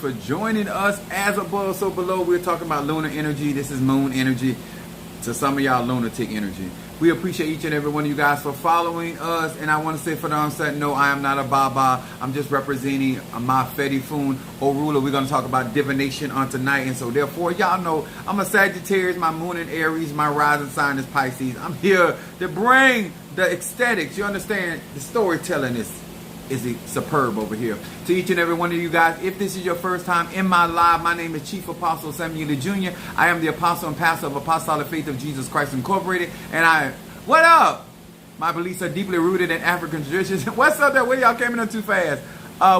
for joining us. As above, so below. We're talking about lunar energy. This is moon energy. To some of y'all, lunatic energy. We appreciate each and every one of you guys for following us. And I want to say for the onset, no, I am not a Baba. I'm just representing my Fedi Foon Orula. We're going to talk about divination on tonight. And so therefore, y'all know I'm a Sagittarius. My moon in Aries. My rising sign is Pisces. I'm here to bring the aesthetics. You understand? The storytelling is superb over here. To each and every one of you guys, if this is your first time in my live, my name is Chief Apostle Samuel Jr. I am the apostle and pastor of Apostolic Faith of Jesus Christ Incorporated. And what up? My beliefs are deeply rooted in African traditions. What's up there? Where y'all came in too fast?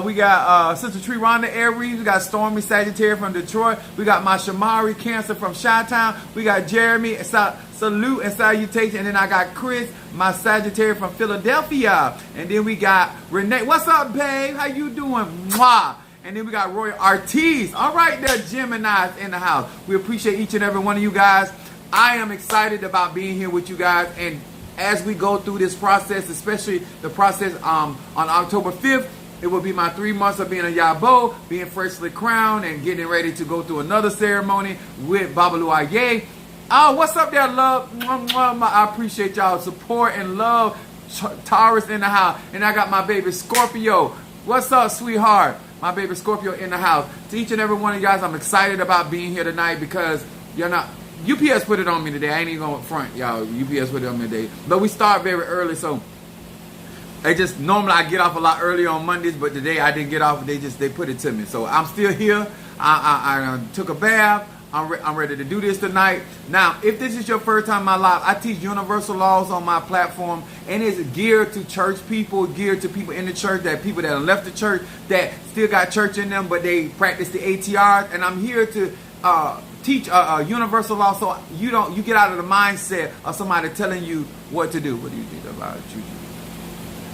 We got Sister Tree Rhonda Aries. We got Stormy Sagittarius from Detroit. We got my Shamari Cancer from Chi-Town. We got Jeremy Salute and Salutation. And then I got Chris, my Sagittarius from Philadelphia. And then we got Renee. What's up, babe? How you doing? Mwah. And then we got Roy Ortiz. All right, there, Geminis in the house. We appreciate each and every one of you guys. I am excited about being here with you guys. And as we go through this process, especially the process on October 5th, it will be my 3 months of being a Yabo, being freshly crowned, and getting ready to go through another ceremony with Babalu Aye. Oh, what's up there, love? I appreciate y'all support and love. Taurus in the house. And I got my baby Scorpio. What's up, sweetheart? My baby Scorpio in the house. To each and every one of you guys, I'm excited about being here tonight because you're not... UPS put it on me today. I ain't even going to front, y'all. UPS put it on me today. But we start very early, so... normally I get off a lot earlier on Mondays, but today I didn't get off. They put it to me. So I'm still here. I took a bath. I'm ready to do this tonight. Now, if this is your first time in my life, I teach universal laws on my platform, and it's geared to church people, geared to people in the church, that people that have left the church, that still got church in them, but they practice the ATR'S. And I'm here to teach universal law, so you get out of the mindset of somebody telling you what to do. What do you think about Juju?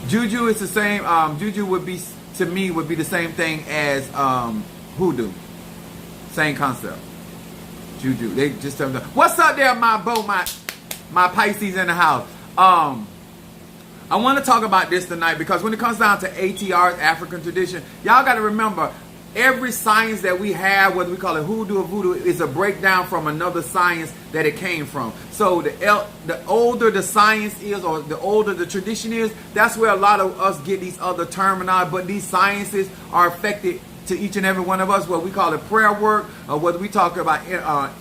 Juju is the same. Juju would be, to me, would be the same thing as hoodoo. Same concept. Juju. They just tell me, what's up there, my Pisces in the house. I want to talk about this tonight because when it comes down to ATR'S, African tradition, y'all got to remember, every science that we have, whether we call it hoodoo or voodoo, is a breakdown from another science that it came from. So the older the science is, or the older the tradition is, that's where a lot of us get these other terminology. But these sciences are affected to each and every one of us, whether we call it prayer work, or whether we talk about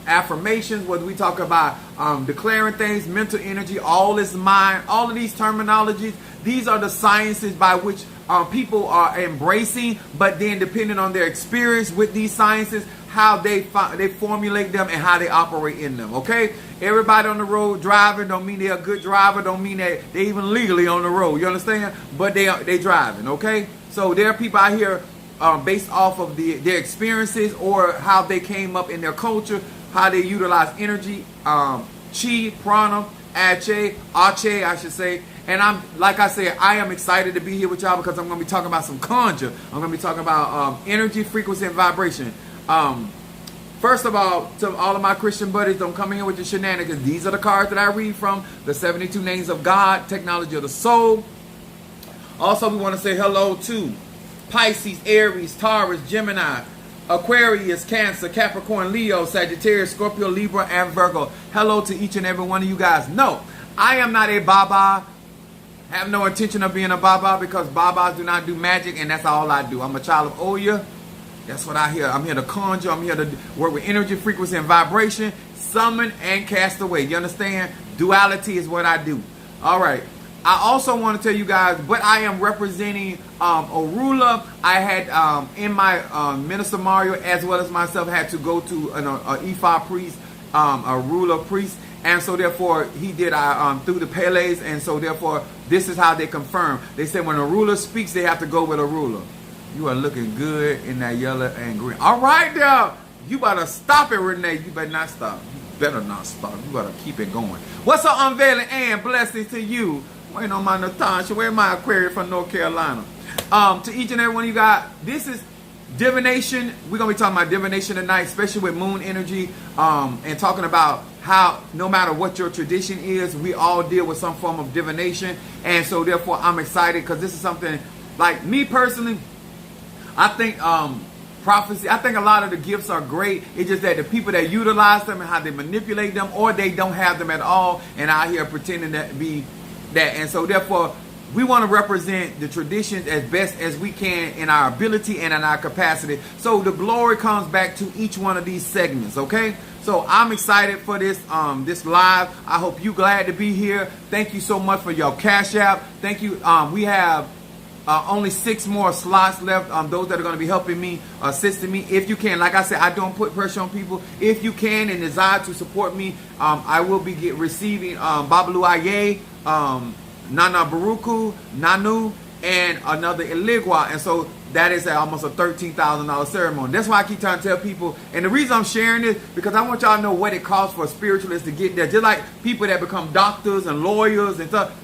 affirmations, whether we talk about declaring things, mental energy, all is mind, all of these terminologies. These are the sciences by which people are embracing, but then depending on their experience with these sciences, how they formulate them and how they operate in them. Okay, everybody on the road driving don't mean they're a good driver, don't mean that they even legally on the road. You understand? But they driving. Okay, so there are people out here based off of their experiences or how they came up in their culture, how they utilize energy, chi, prana, ache, I should say. And like I said, I am excited to be here with y'all because I'm going to be talking about some conjure. I'm going to be talking about energy, frequency, and vibration. First of all, to all of my Christian buddies, don't come in here with your shenanigans. These are the cards that I read from, the 72 names of God, technology of the soul. Also, we want to say hello to Pisces, Aries, Taurus, Gemini, Aquarius, Cancer, Capricorn, Leo, Sagittarius, Scorpio, Libra, and Virgo. Hello to each and every one of you guys. No, I am not a Baba. Have no intention of being a Baba because Babas do not do magic, and that's all I do. I'm a child of Oya. That's what I hear. I'm here to conjure. I'm here to work with energy, frequency, and vibration, summon, and cast away. You understand? Duality is what I do. All right. I also want to tell you guys, but I am representing Orula. I had in my Minister Mario, as well as myself, had to go to an Ifa priest, a ruler priest. And so therefore, he did through the Pele's, and so therefore, this is how they confirm. They said when a ruler speaks, they have to go with a ruler. You are looking good in that yellow and green. All right, now, you better stop it, Renee. You better not stop. You better not stop. You better keep it going. What's up, Unveiling and blessings to you. Waiting on my Natasha. Where's my Aquarius from North Carolina? To each and every one of you guys, this is divination. We're going to be talking about divination tonight, especially with moon energy, and talking about how no matter what your tradition is, we all deal with some form of divination. And so therefore, I'm excited because this is something, like me personally, I think prophecy. I think a lot of the gifts are great. It's just that the people that utilize them and how they manipulate them, or they don't have them at all and out here pretending to be that. And so therefore, we want to represent the traditions as best as we can in our ability and in our capacity. So the glory comes back to each one of these segments, okay? So I'm excited for this this live. I hope you glad to be here. Thank you so much for your Cash App. Thank you. We have only 6 more slots left. Those that are going to be helping me, assisting me. If you can, like I said, I don't put pressure on people. If you can and desire to support me, I will be receiving Babalu Aye, Nana Baruku, Nanu, and another Iligwa. And so that is almost a $13,000 ceremony. That's why I keep trying to tell people. And the reason I'm sharing this, because I want y'all to know what it costs for spiritualists to get there. Just like people that become doctors and lawyers and stuff.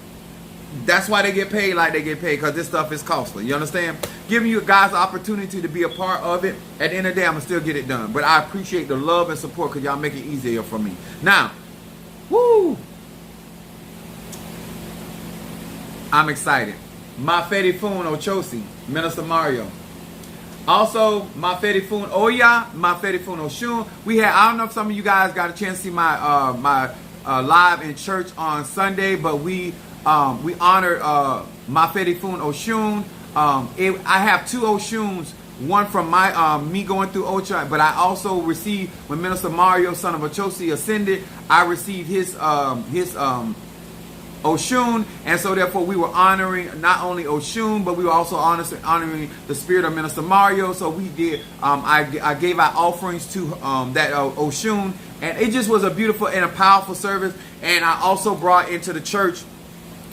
That's why they get paid like they get paid, because this stuff is costly. You understand? Giving you guys the opportunity to be a part of it. At the end of the day, I'm going to still get it done. But I appreciate the love and support, because y'all make it easier for me. Now, woo! I'm excited. Mafedi Fun Ochosi, Minister Mario. Also, Mafedi Fun Oya, Mafedi Fun Oshun. We had, I don't know if some of you guys got a chance to see my live in church on Sunday, but we honored Mafedi Fun Oshun. I have 2 Oshuns, one from my me going through Ocha, but I also received, when Minister Mario, son of Ochosi, ascended, I received his Oshun, and so therefore we were honoring not only Oshun, but we were also honoring the spirit of Minister Mario. So we did, I gave out offerings to that Oshun, and it just was a beautiful and a powerful service. And I also brought into the church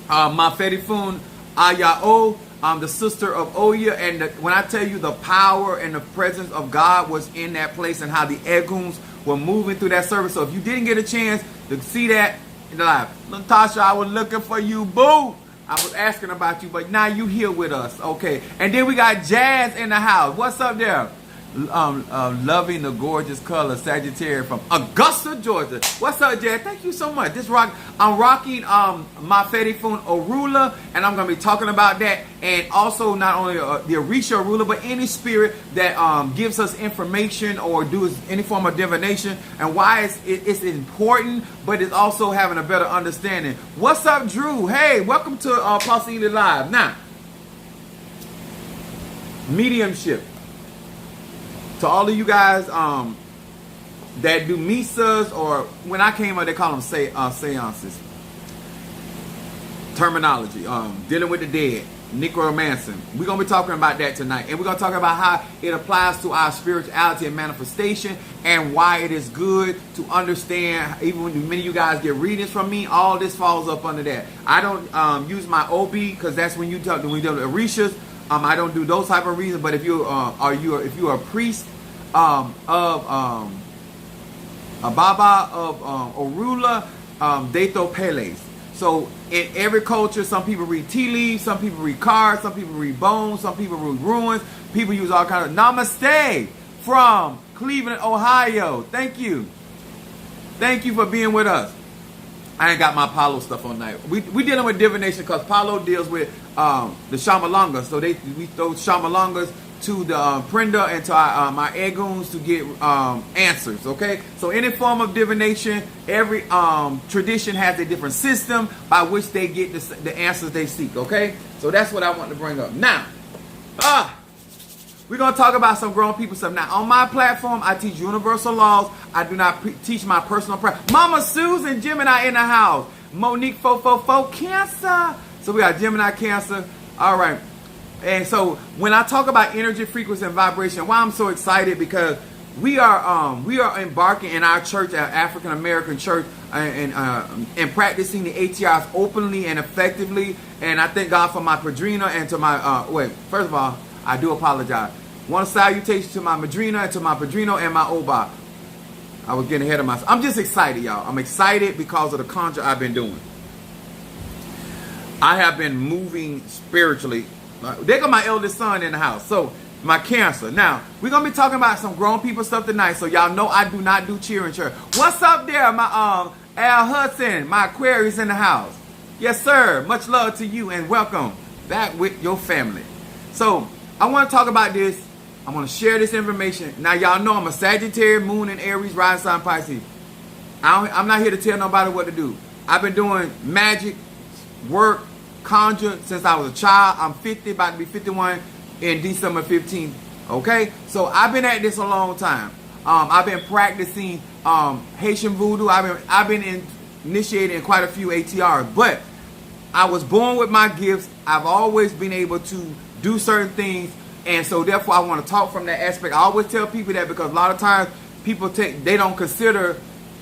Mafedi Fun Ayao, the sister of Oya, and when I tell you the power and the presence of God was in that place, and how the Eguns were moving through that service. So if you didn't get a chance to see that live, Natasha, I was looking for you, boo. I was asking about you, but now you here with us, okay? And then we got Jazz in the house. What's up there? Loving the gorgeous color, Sagittarius from Augusta, Georgia. What's up, Jazz? Thank you so much. I'm rocking Mafedi Fun Orula, and I'm gonna be talking about that. And also not only the Orisha Orula, but any spirit that gives us information or does any form of divination, and why it's important, but it's also having a better understanding. What's up, Drew? Hey, welcome to Posse Live. Now, mediumship. To all of you guys that do misas, or when I came up, they call them seances. Terminology, dealing with the dead, necromancy. We're going to be talking about that tonight. And we're going to talk about how it applies to our spirituality and manifestation, and why it is good to understand. Even when many of you guys get readings from me, all this falls up under that. I don't use my OB, because that's when we deal with Orishas. I don't do those type of reasons. But if you if you are a priest of a Baba of Orula, Deto Peles. So in every culture, some people read tea leaves, some people read cards, some people read bones, some people read ruins. People use all kinds of namaste from Cleveland, Ohio. Thank you. Thank you for being with us. I ain't got my Palo stuff on night. We dealing with divination, because Palo deals with the Shamalanga. So we throw Shamalangas to the Prenda and to my Eguns to get answers, okay? So any form of divination, every tradition has a different system by which they get the answers they seek, okay? So that's what I want to bring up. Now, we're going to talk about some grown people stuff. Now, on my platform, I teach universal laws. I do not teach my personal practice. Mama Susan Gemini in the house. Monique 444 Cancer. So we got Gemini Cancer. All right. And so when I talk about energy, frequency, and vibration, why I'm so excited, because we are embarking in our church, our African American church, and practicing the ATR'S openly and effectively. And I thank God for my Padrina and to my first of all, I do apologize. One salutation to my Madrina and to my Padrino and my Oba. I was getting ahead of myself. I'm just excited, y'all. I'm excited because of the conjure I've been doing. I have been moving spiritually. There go my eldest son in the house. So, my Cancer. Now, we're going to be talking about some grown people stuff tonight. So, y'all know I do not do cheering church. What's up there, my Al Hudson, my Aquarius in the house? Yes, sir. Much love to you and welcome back with your family. So, I want to talk about this I'm going to share this information. Now, y'all know I'm a Sagittarius, Moon in Aries, rising sign Pisces. I'm not here to tell nobody what to do. I've been doing magic, work, conjure since I was a child. I'm 50, about to be 51 in December 15th. Okay? So I've been at this a long time. I've been practicing Haitian voodoo. I've been initiated in quite a few ATR'S. But I was born with my gifts. I've always been able to do certain things. And so therefore I want to talk from that aspect. I always tell people that because a lot of times people they don't consider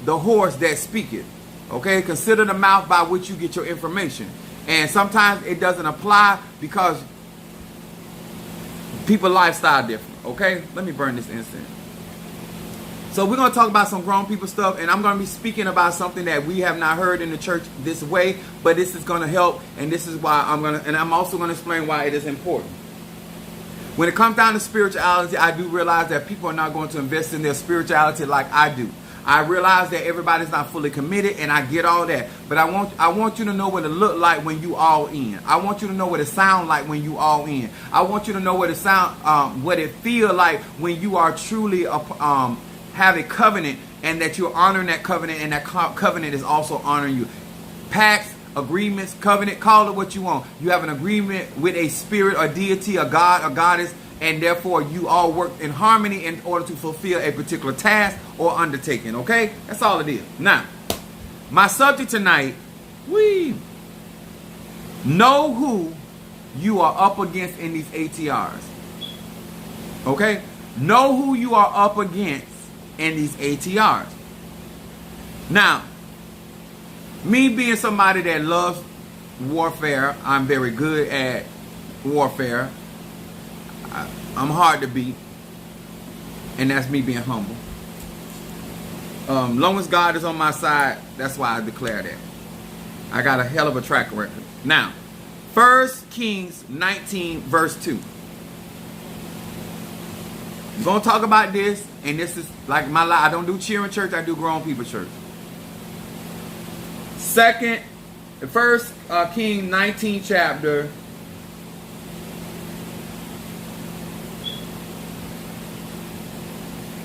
the horse that speaketh. Okay? Consider the mouth by which you get your information. And sometimes it doesn't apply because people's lifestyle different. Okay? Let me burn this incense. So we're going to talk about some grown people stuff, and I'm going to be speaking about something that we have not heard in the church this way, but this is going to help, and this is why I'm also going to explain why it is important. When it comes down to spirituality, I do realize that people are not going to invest in their spirituality like I do. I realize that everybody's not fully committed, and I get all that. But I want you to know what it look like when you all in. I want you to know what it sound like when you all in. I want you to know what it feel like when you are truly have a covenant, and that you're honoring that covenant, and that covenant is also honoring you. Pacts, agreements, covenant, call it what you want. You have an agreement with a spirit or deity, a god, a goddess, and therefore you all work in harmony in order to fulfill a particular task or undertaking. Okay? That's all it is. Now, my subject tonight, know who you are up against in these ATR'S. Okay? Know who you are up against in these ATR'S. Now, me being somebody that loves warfare, I'm very good at warfare. I'm hard to beat, and that's me being humble. Long as God is on my side, that's why I declare that. I got a hell of a track record. Now, 1 Kings 19 verse 2. I'm going to talk about this, and this is like my life. I don't do cheering church, I do grown people church. 1 Kings 19 chapter.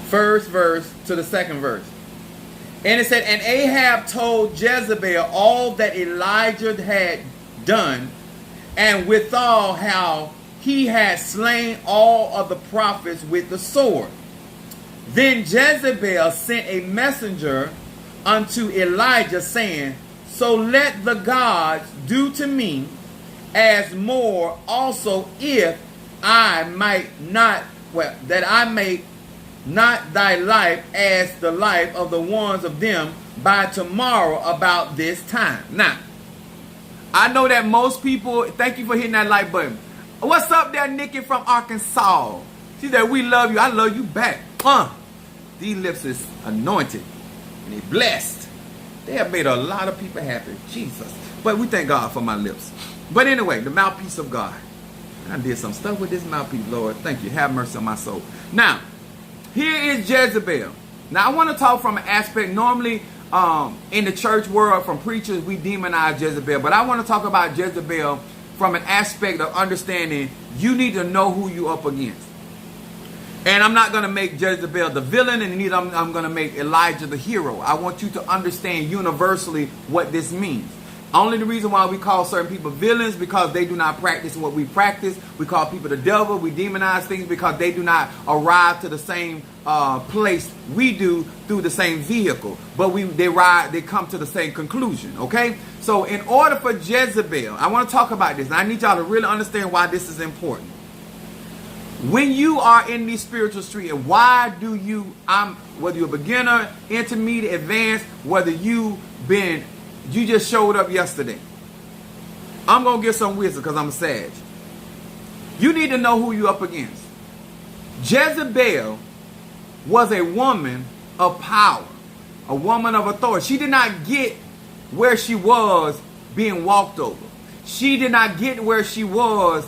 First verse to the second verse. And it said, and Ahab told Jezebel all that Elijah had done, and withal how he had slain all of the prophets with the sword. Then Jezebel sent a messenger unto Elijah, saying, so let the gods do to me as more also, if I might not, that I make not thy life as the life of the ones of them by tomorrow about this time. Now, I know that most people, thank you for hitting that like button. What's up there, Nikki from Arkansas? She said, we love you. I love you back. These lips is anointed. And they blessed. They have made a lot of people happy. Jesus. But we thank God for my lips. But anyway, the mouthpiece of God. I did some stuff with this mouthpiece, Lord. Thank you. Have mercy on my soul. Now, here is Jezebel. Now, I want to talk from an aspect. Normally, in the church world, from preachers, we demonize Jezebel. But I want to talk about Jezebel from an aspect of understanding you need to know who you up against. And I'm not going to make Jezebel the villain, and neither I'm going to make Elijah the hero. I want you to understand universally what this means. Only the reason why we call certain people villains because they do not practice what we practice. We call people the devil. We demonize things because they do not arrive to the same place we do through the same vehicle. But they come to the same conclusion. Okay? So in order for Jezebel, I want to talk about this. And I need y'all to really understand why this is important. When you are in the spiritual street, and why do you, whether you're a beginner, intermediate, advanced, whether you just showed up yesterday. I'm going to give some wisdom because I'm a Sag. You need to know who you're up against. Jezebel was a woman of power, a woman of authority. She did not get where she was being walked over. She did not get where she was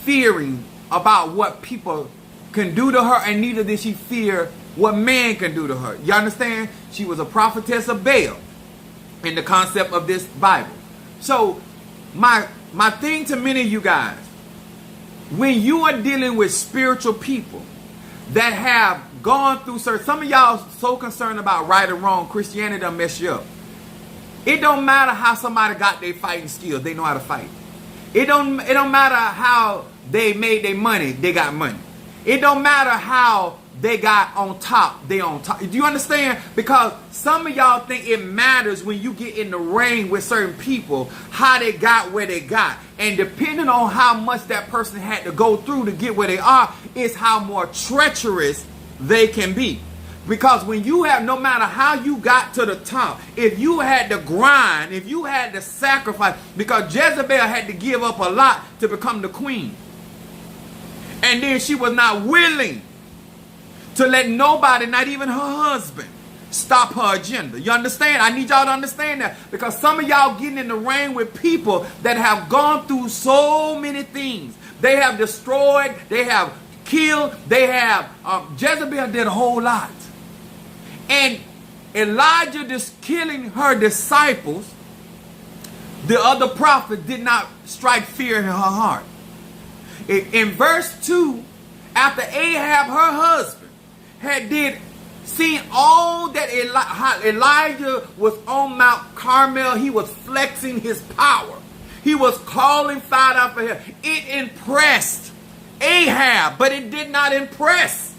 fearing about what people can do to her, and neither did she fear what man can do to her. You understand? She was a prophetess of Baal in the concept of this Bible. So my thing to many of you guys, when you are dealing with spiritual people, that have gone through certain, some of y'all so concerned about right and wrong, Christianity done mess you up. It don't matter how somebody got their fighting skills, they know how to fight. It don't matter how they made their money, they got money. It don't matter how they got on top, they on top. Do you understand? Because some of y'all think it matters when you get in the ring with certain people, how they got where they got. And depending on how much that person had to go through to get where they are, is how more treacherous they can be. Because when you have, no matter how you got to the top, if you had to grind, if you had to sacrifice, because Jezebel had to give up a lot to become the queen. And then she was not willing to let nobody, not even her husband, stop her agenda. You understand? I need y'all to understand that. Because some of y'all getting in the ring with people that have gone through so many things. They have destroyed, they have killed, they have, Jezebel did a whole lot. And Elijah just killing her disciples, the other prophet did not strike fear in her heart. In verse 2, after Ahab, her husband, had seen all that Elijah was on Mount Carmel, he was flexing his power. He was calling fire out for him. It impressed Ahab, but it did not impress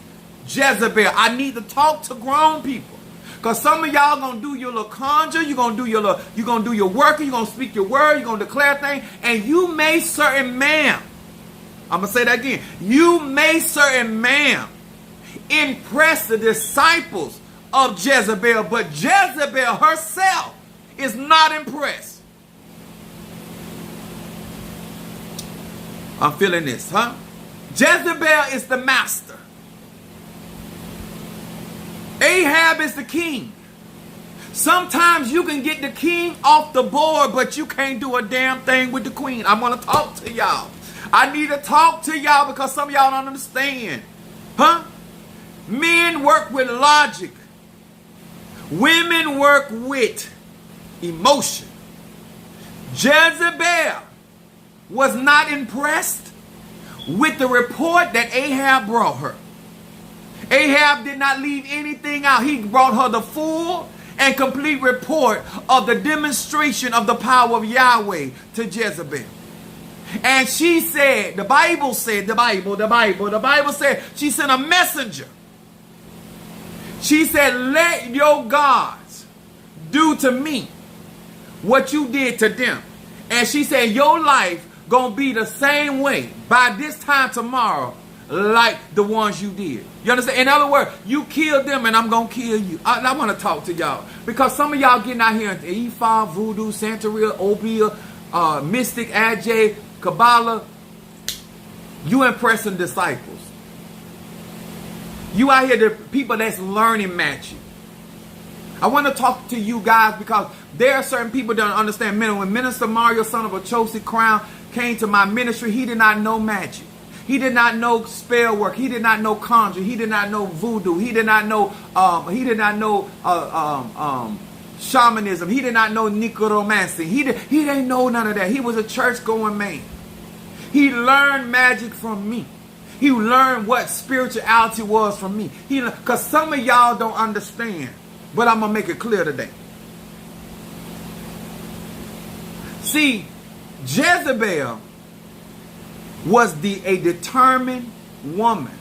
Jezebel. I need to talk to grown people. Because some of y'all gonna do your little conjure, you're gonna do your work, you're gonna speak your word, you're gonna declare things, and you may certain ma'am. I'm gonna say that again. You may certain ma'am impress the disciples of Jezebel, but Jezebel herself is not impressed. I'm feeling this, huh? Jezebel is the master. Ahab is the king. Sometimes you can get the king off the board, but you can't do a damn thing with the queen. I'm going to talk to y'all. I need to talk to y'all because some of y'all don't understand. Huh? Men work with logic. Women work with emotion. Jezebel was not impressed with the report that Ahab brought her. Ahab did not leave anything out. He brought her the full and complete report of the demonstration of the power of Yahweh to Jezebel. And she said, the Bible said, the Bible said, she sent a messenger. She said, let your gods do to me what you did to them. And she said, your life gonna be the same way by this time tomorrow like the ones you did. You understand? In other words, you killed them and I'm going to kill you. I want to talk to y'all. Because some of y'all getting out here into Ifa, Voodoo, Santeria, Obia, Mystic, Ajay, Kabbalah. You impressing disciples. You out here, the people that's learning magic. I want to talk to you guys because there are certain people that don't understand. When Minister Mario, son of a Chosi Crown, came to my ministry, he did not know magic. He did not know spell work. He did not know conjure. He did not know voodoo. He did not know. Shamanism. He did not know necromancy. He didn't know none of that. He was a church-going man. He learned magic from me. He learned what spirituality was from me. Because some of y'all don't understand, but I'm gonna make it clear today. See, Jezebel was a determined woman.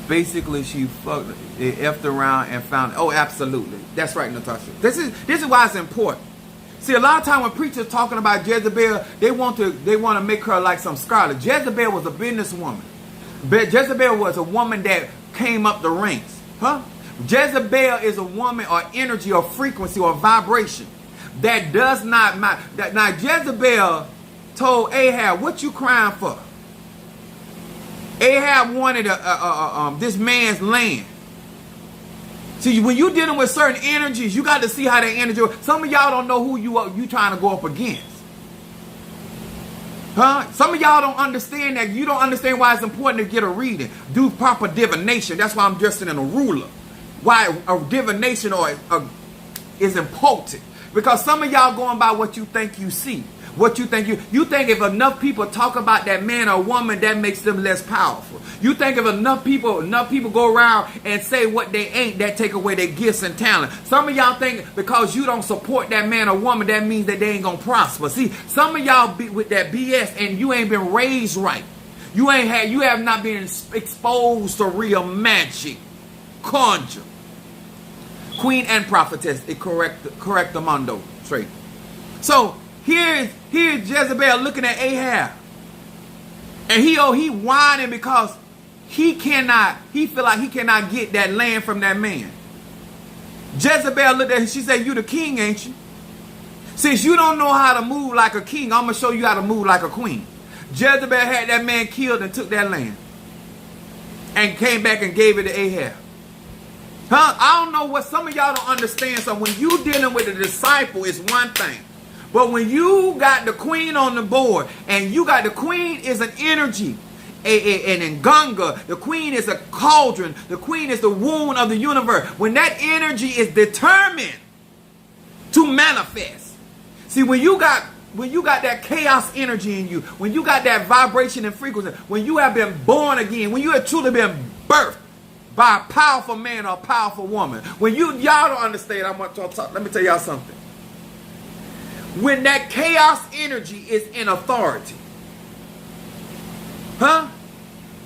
Basically, she effed around and found it. Oh, absolutely. That's right, Natasha. This is why it's important. See, a lot of time when preachers talking about Jezebel, they want to make her like some scholar. Jezebel was a businesswoman. Jezebel was a woman that came up the ranks. Huh? Jezebel is a woman or energy or frequency or vibration that does not matter. Now, Jezebel told Ahab, what you crying for? Ahab wanted this man's land. See, when you're dealing with certain energies, you got to see how that energy. Some of y'all don't know who you trying to go up against. Huh? Some of y'all don't understand that. You don't understand why it's important to get a reading. Do proper divination. That's why I'm dressed in a ruler. Why a divination is important. Because some of y'all going by what you think you see. What you think? You think if enough people talk about that man or woman, that makes them less powerful. You think if enough people go around and say what they ain't, that take away their gifts and talent. Some of y'all think because you don't support that man or woman, that means that they ain't gonna prosper. See, some of y'all be with that BS and you ain't been raised right. You have not been exposed to real magic, conjure. Queen and prophetess, it correct the mondo straight. So here's Jezebel looking at Ahab, and he whining because he feel like he cannot get that land from that man. Jezebel looked at him, she said, "You the king, ain't you? Since you don't know how to move like a king, I'm gonna show you how to move like a queen." Jezebel had that man killed and took that land, and came back and gave it to Ahab. I don't know what some of y'all don't understand. So when you dealing with a disciple, it's one thing. But when you got the queen on the board, and you got the queen is an energy, an nganga, the queen is a cauldron, the queen is the wound of the universe. When that energy is determined to manifest. See, when you got that chaos energy in you, when you got that vibration and frequency, when you have been born again, when you have truly been birthed by a powerful man or a powerful woman. When y'all don't understand, I want to talk. Let me tell y'all something. When that chaos energy is in authority,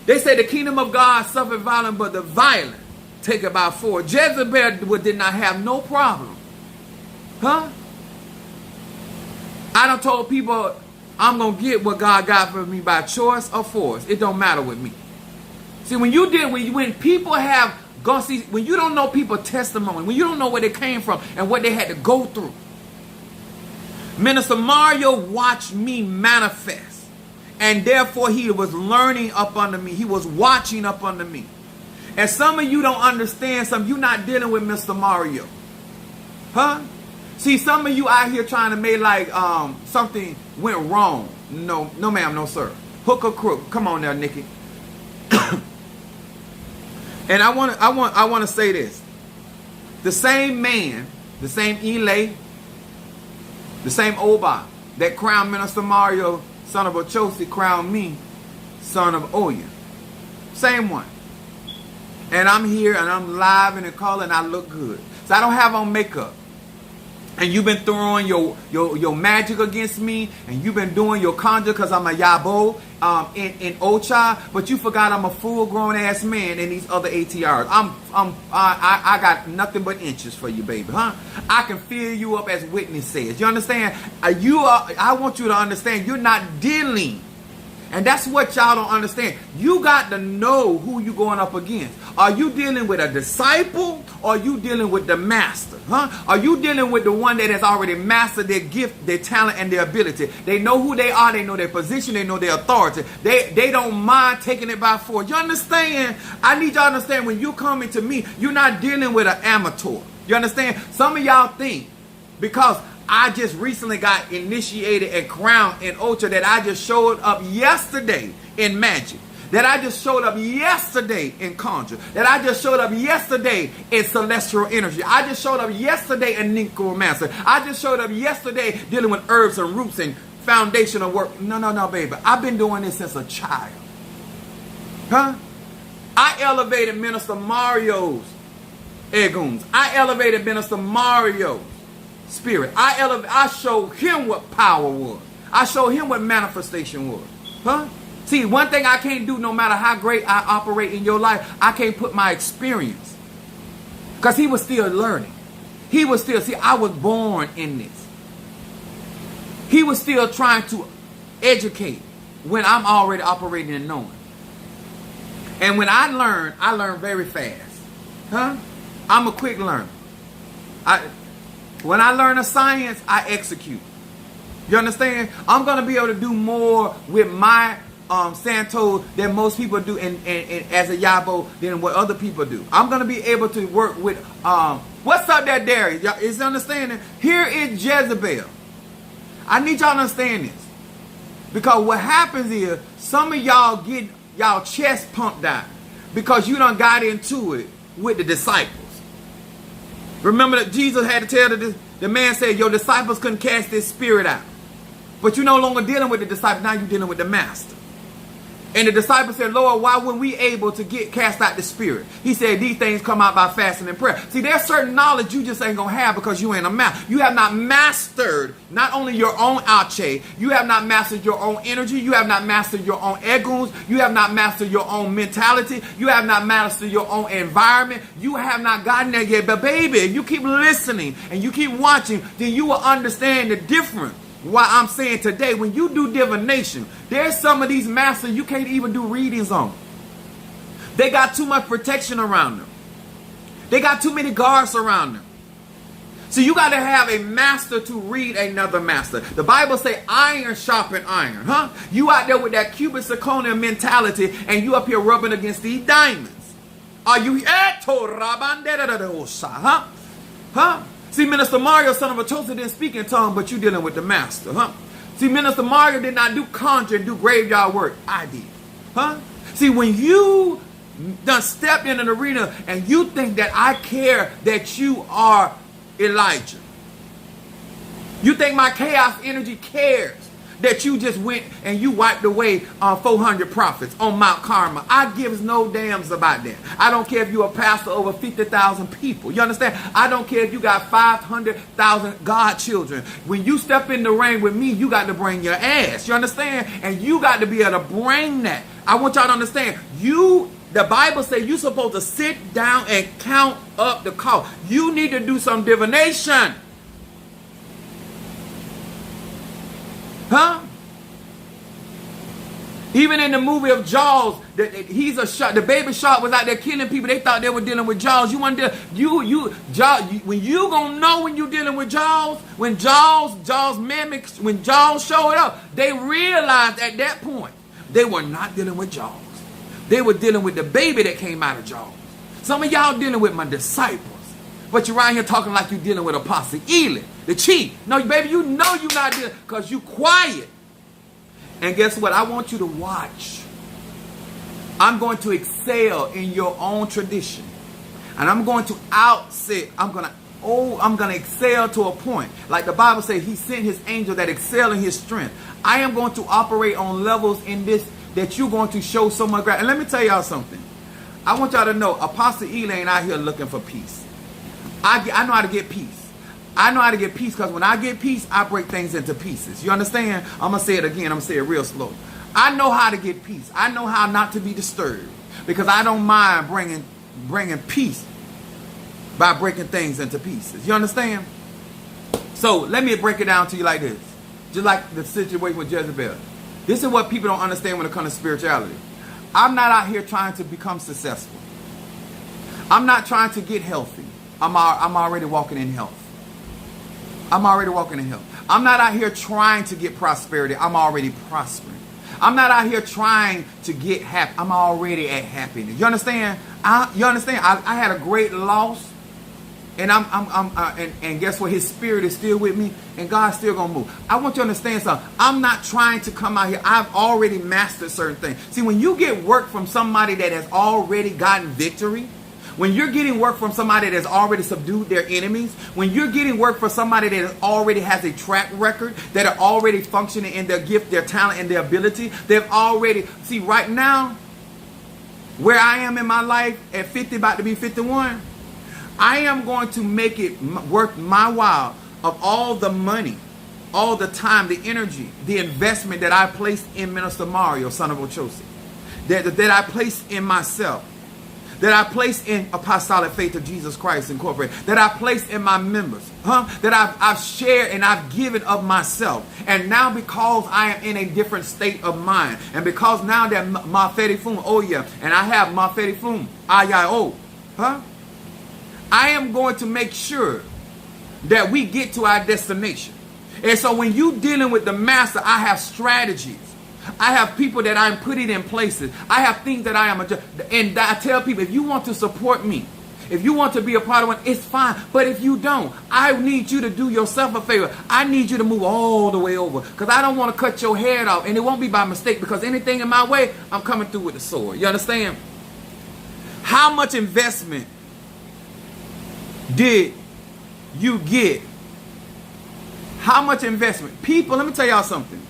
they say the kingdom of God suffered violence, but the violent take it by force. Jezebel did not have no problem. I done told people I'm gonna get what God got for me by choice or force. It don't matter with me. See, when people have gone, see, when you don't know people's testimony, when you don't know where they came from and what they had to go through. Minister Mario watched me manifest, and therefore he was learning up under me. He was watching up under me. And some of you don't understand something. You're not dealing with Mr. Mario. See, some of you out here trying to make like something went wrong. No ma'am, no sir. Hook or crook. Come on now, Nikki. And I want to say this. The same man, the same Eli, the same Oba that crowned Minister Mario, son of Ochosi, crowned me, son of Oya. Same one. And I'm here and I'm live and in color and I look good. So I don't have on makeup. And you've been throwing your magic against me, and you've been doing your conjure because I'm a Yabo in Ocha, but you forgot I'm a full-grown ass man in these other ATR'S. I got nothing but inches for you, baby, I can fill you up as Whitney says. You understand? I want you to understand you're not dealing. And that's what y'all don't understand. You got to know who you're going up against. Are you dealing with a disciple or are you dealing with the master? Are you dealing with the one that has already mastered their gift, their talent, and their ability? They know who they are. They know their position. They know their authority. They don't mind taking it by force. You understand? I need y'all to understand when you coming to me, you're not dealing with an amateur. You understand? Some of y'all think because I just recently got initiated and crowned in Ocha that I just showed up yesterday in magic. That I just showed up yesterday in conjure. That I just showed up yesterday in celestial energy. I just showed up yesterday in necromancer. I just showed up yesterday dealing with herbs and roots and foundational work. No, baby. I've been doing this since a child. I elevated Minister Mario's egoons. I elevated Minister Mario's spirit. I showed him what power was. I showed him what manifestation was. See, one thing I can't do, no matter how great I operate in your life, I can't put my experience. Because he was still learning. He was still, see, I was born in this. He was still trying to educate when I'm already operating and knowing. And when I learn very fast. I'm a quick learner. When I learn a science, I execute. You understand? I'm going to be able to do more with my Santo than most people do and as a Yabo than what other people do. I'm going to be able to work with, what's up there, Darius? Y'all is understanding? Here is Jezebel. I need y'all to understand this. Because what happens is, some of y'all get y'all chest pumped out because you done got into it with the disciples. Remember that Jesus had to tell the man said, your disciples couldn't cast this spirit out. But you're no longer dealing with the disciple. Now you're dealing with the master. And the disciple said, Lord, why weren't we able to cast out the spirit? He said, these things come out by fasting and prayer. See, there's certain knowledge you just ain't going to have because you ain't a master. You have not mastered not only your own ache, you have not mastered your own energy, you have not mastered your own egos, you have not mastered your own mentality, you have not mastered your own environment, you have not gotten there yet. But baby, if you keep listening and you keep watching, then you will understand the difference. Why I'm saying today, when you do divination, there's some of these masters you can't even do readings on. They got too much protection around them. They got too many guards around them. So you got to have a master to read another master. The Bible say iron sharpen iron, huh? You out there with that cubic zirconia mentality and you up here rubbing against these diamonds. Are you huh? See, Minister Mario, son of a toaster, didn't speak in tongue, but you dealing with the master, huh? See, Minister Mario did not do conjure and do graveyard work. I did, huh? See, when you done stepped in an arena and you think that I care that you are Elijah, you think my chaos energy cares that you just went and you wiped away 400 prophets on Mount Carmel. I gives no damns about that. I don't care if you're a pastor over 50,000 people. You understand? I don't care if you got 500,000 godchildren. When you step in the ring with me, you got to bring your ass. You understand? And you got to be able to bring that. I want y'all to understand. The Bible says you're supposed to sit down and count up the cost. You need to do some divination. Huh? Even in the movie of Jaws, he's a shark. The baby shark was out there killing people. They thought they were dealing with Jaws. When you gonna know when you dealing with Jaws? When Jaws mimics, when Jaws showed up, they realized at that point they were not dealing with Jaws. They were dealing with the baby that came out of Jaws. Some of y'all dealing with my disciples. But you're right here talking like you're dealing with Apostle Ely, the chief. No, baby, you know you're not dealing because you quiet. And guess what? I want you to watch. I'm going to excel in your own tradition. And I'm going to I'm going to excel to a point. Like the Bible says, he sent his angel that excel in his strength. I am going to operate on levels in this that you're going to show so much gratitude. And let me tell y'all something. I want y'all to know, Apostle Ely ain't out here looking for peace. I know how to get peace. I know how to get peace because when I get peace, I break things into pieces. You understand? I'm going to say it again. I'm going to say it real slow. I know how to get peace. I know how not to be disturbed because I don't mind bringing peace by breaking things into pieces. You understand? So let me break it down to you like this. Just like the situation with Jezebel. This is what people don't understand when it comes to spirituality. I'm not out here trying to become successful. I'm not trying to get healthy. I'm already walking in health. I'm already walking in health. I'm not out here trying to get prosperity. I'm already prospering. I'm not out here trying to get happy. I'm already at happiness. You understand? You understand? I had a great loss, and and guess what? His spirit is still with me, and God's still gonna move. I want you to understand something. I'm not trying to come out here. I've already mastered certain things. See, when you get work from somebody that has already gotten victory. When you're getting work from somebody that's already subdued their enemies, when you're getting work from somebody that already has a track record, that are already functioning in their gift, their talent, and their ability, they've already, see right now, where I am in my life at 50, about to be 51, I am going to make it worth my while of all the money, all the time, the energy, the investment that I placed in Minister Mario, son of Ochosi, that I placed in myself, that I place in Apostolic Faith of Jesus Christ Incorporated, that I place in my members, that I've shared and I've given of myself. And now because I am in a different state of mind, and because now that Maferi Fum, oh yeah, and I have Maferi Fum, Ayayo, I am going to make sure that we get to our destination. And so when you dealing with the master, I have strategies. I have people that I'm putting in places. I have things that I am and I tell people, if you want to support me, if you want to be a part of one, it's fine. But if you don't, I need you to do yourself a favor. I need you to move all the way over because I don't want to cut your head off. And it won't be by mistake because anything in my way, I'm coming through with the sword. You understand? How much investment did you get How much investment? People, let me tell y'all something.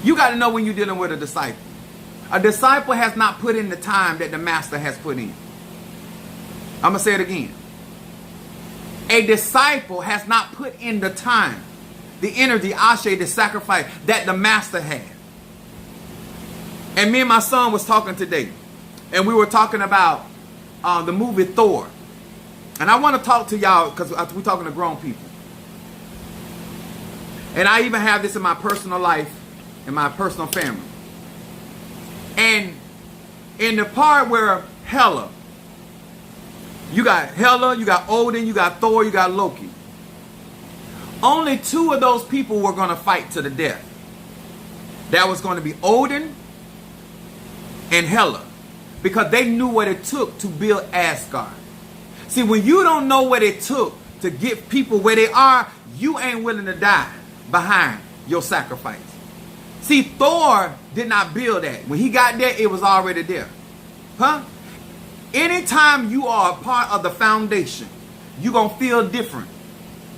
You got to know when you're dealing with a disciple. A disciple has not put in the time that the master has put in. I'm going to say it again. A disciple has not put in the time, the energy, ashe, the sacrifice that the master had. And me and my son was talking today. And we were talking about the movie Thor. And I want to talk to y'all because we're talking to grown people. And I even have this in my personal life, in my personal family. And in the part where Hela, you got Odin, you got Thor, you got Loki. Only two of those people were going to fight to the death. That was going to be Odin and Hela. Because they knew what it took to build Asgard. See, when you don't know what it took to get people where they are, you ain't willing to die behind your sacrifice. See, Thor did not build that. When he got there, it was already there. Huh? Anytime you are a part of the foundation, you're going to feel different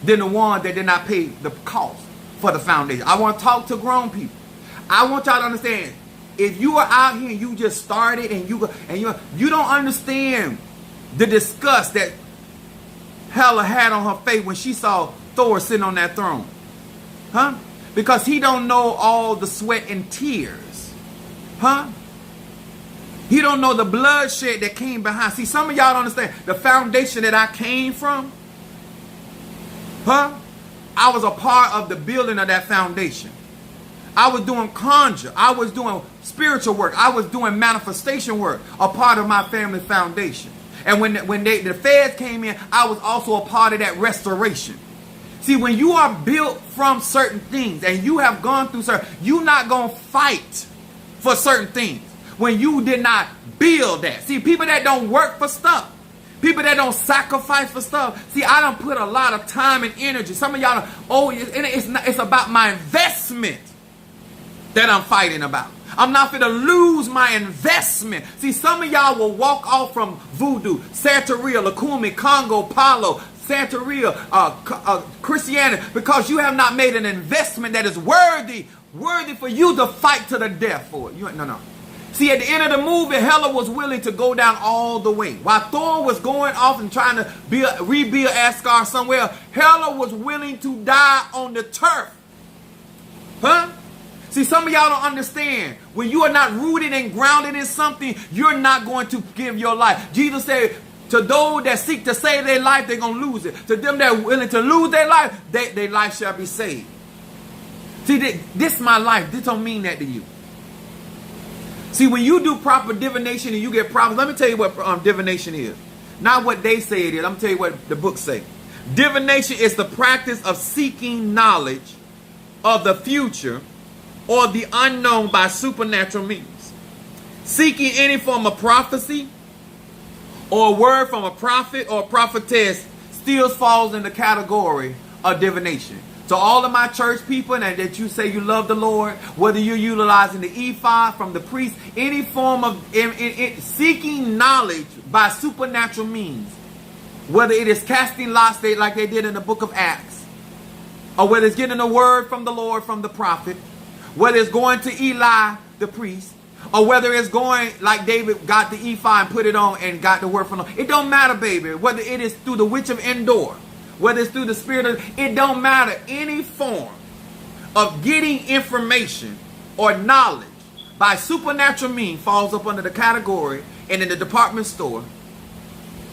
than the one that did not pay the cost for the foundation. I want to talk to grown people. I want y'all to understand, if you are out here and you just started and you don't understand the disgust that Hela had on her face when she saw Thor sitting on that throne. Huh? Because he don't know all the sweat and tears. Huh? He don't know the bloodshed that came behind. See, some of y'all don't understand the foundation that I came from. Huh? I was a part of the building of that foundation. I was doing conjure. I was doing spiritual work. I was doing manifestation work, a part of my family foundation. And when the feds came in, I was also a part of that restoration. See, when you are built from certain things and you have gone through certain, you're not going to fight for certain things when you did not build that. See, people that don't work for stuff, people that don't sacrifice for stuff. See, I don't put a lot of time and energy. Some of y'all, it's about my investment that I'm fighting about. I'm not going to lose my investment. See, some of y'all will walk off from voodoo, Santeria, Lukumi, Congo, Palo, Santeria, Christianity, because you have not made an investment that is worthy for you to fight to the death for it. No. See, at the end of the movie, Hela was willing to go down all the way. While Thor was going off and trying to rebuild Asgard somewhere, Hela was willing to die on the turf. Huh? See, some of y'all don't understand. When you are not rooted and grounded in something, you're not going to give your life. Jesus said, to those that seek to save their life, they're going to lose it. To them that are willing to lose their life, their life shall be saved. See, this is my life. This don't mean that to you. See, when you do proper divination and you get problems, let me tell you what divination is. Not what they say it is. I'm going to tell you what the books say. Divination is the practice of seeking knowledge of the future or the unknown by supernatural means. Seeking any form of prophecy or a word from a prophet or a prophetess still falls in the category of divination. So all of my church people that you say you love the Lord, whether you're utilizing the ephod from the priest, any form of seeking knowledge by supernatural means, whether it is casting lots like they did in the book of Acts, or whether it's getting a word from the Lord from the prophet, whether it's going to Eli the priest, or whether it's going like David got the ephod and put it on and got the word from the Lord. It don't matter, baby, whether it is through the witch of Endor, whether it's through the spirit of, it don't matter. Any form of getting information or knowledge by supernatural means falls up under the category, and in the department store,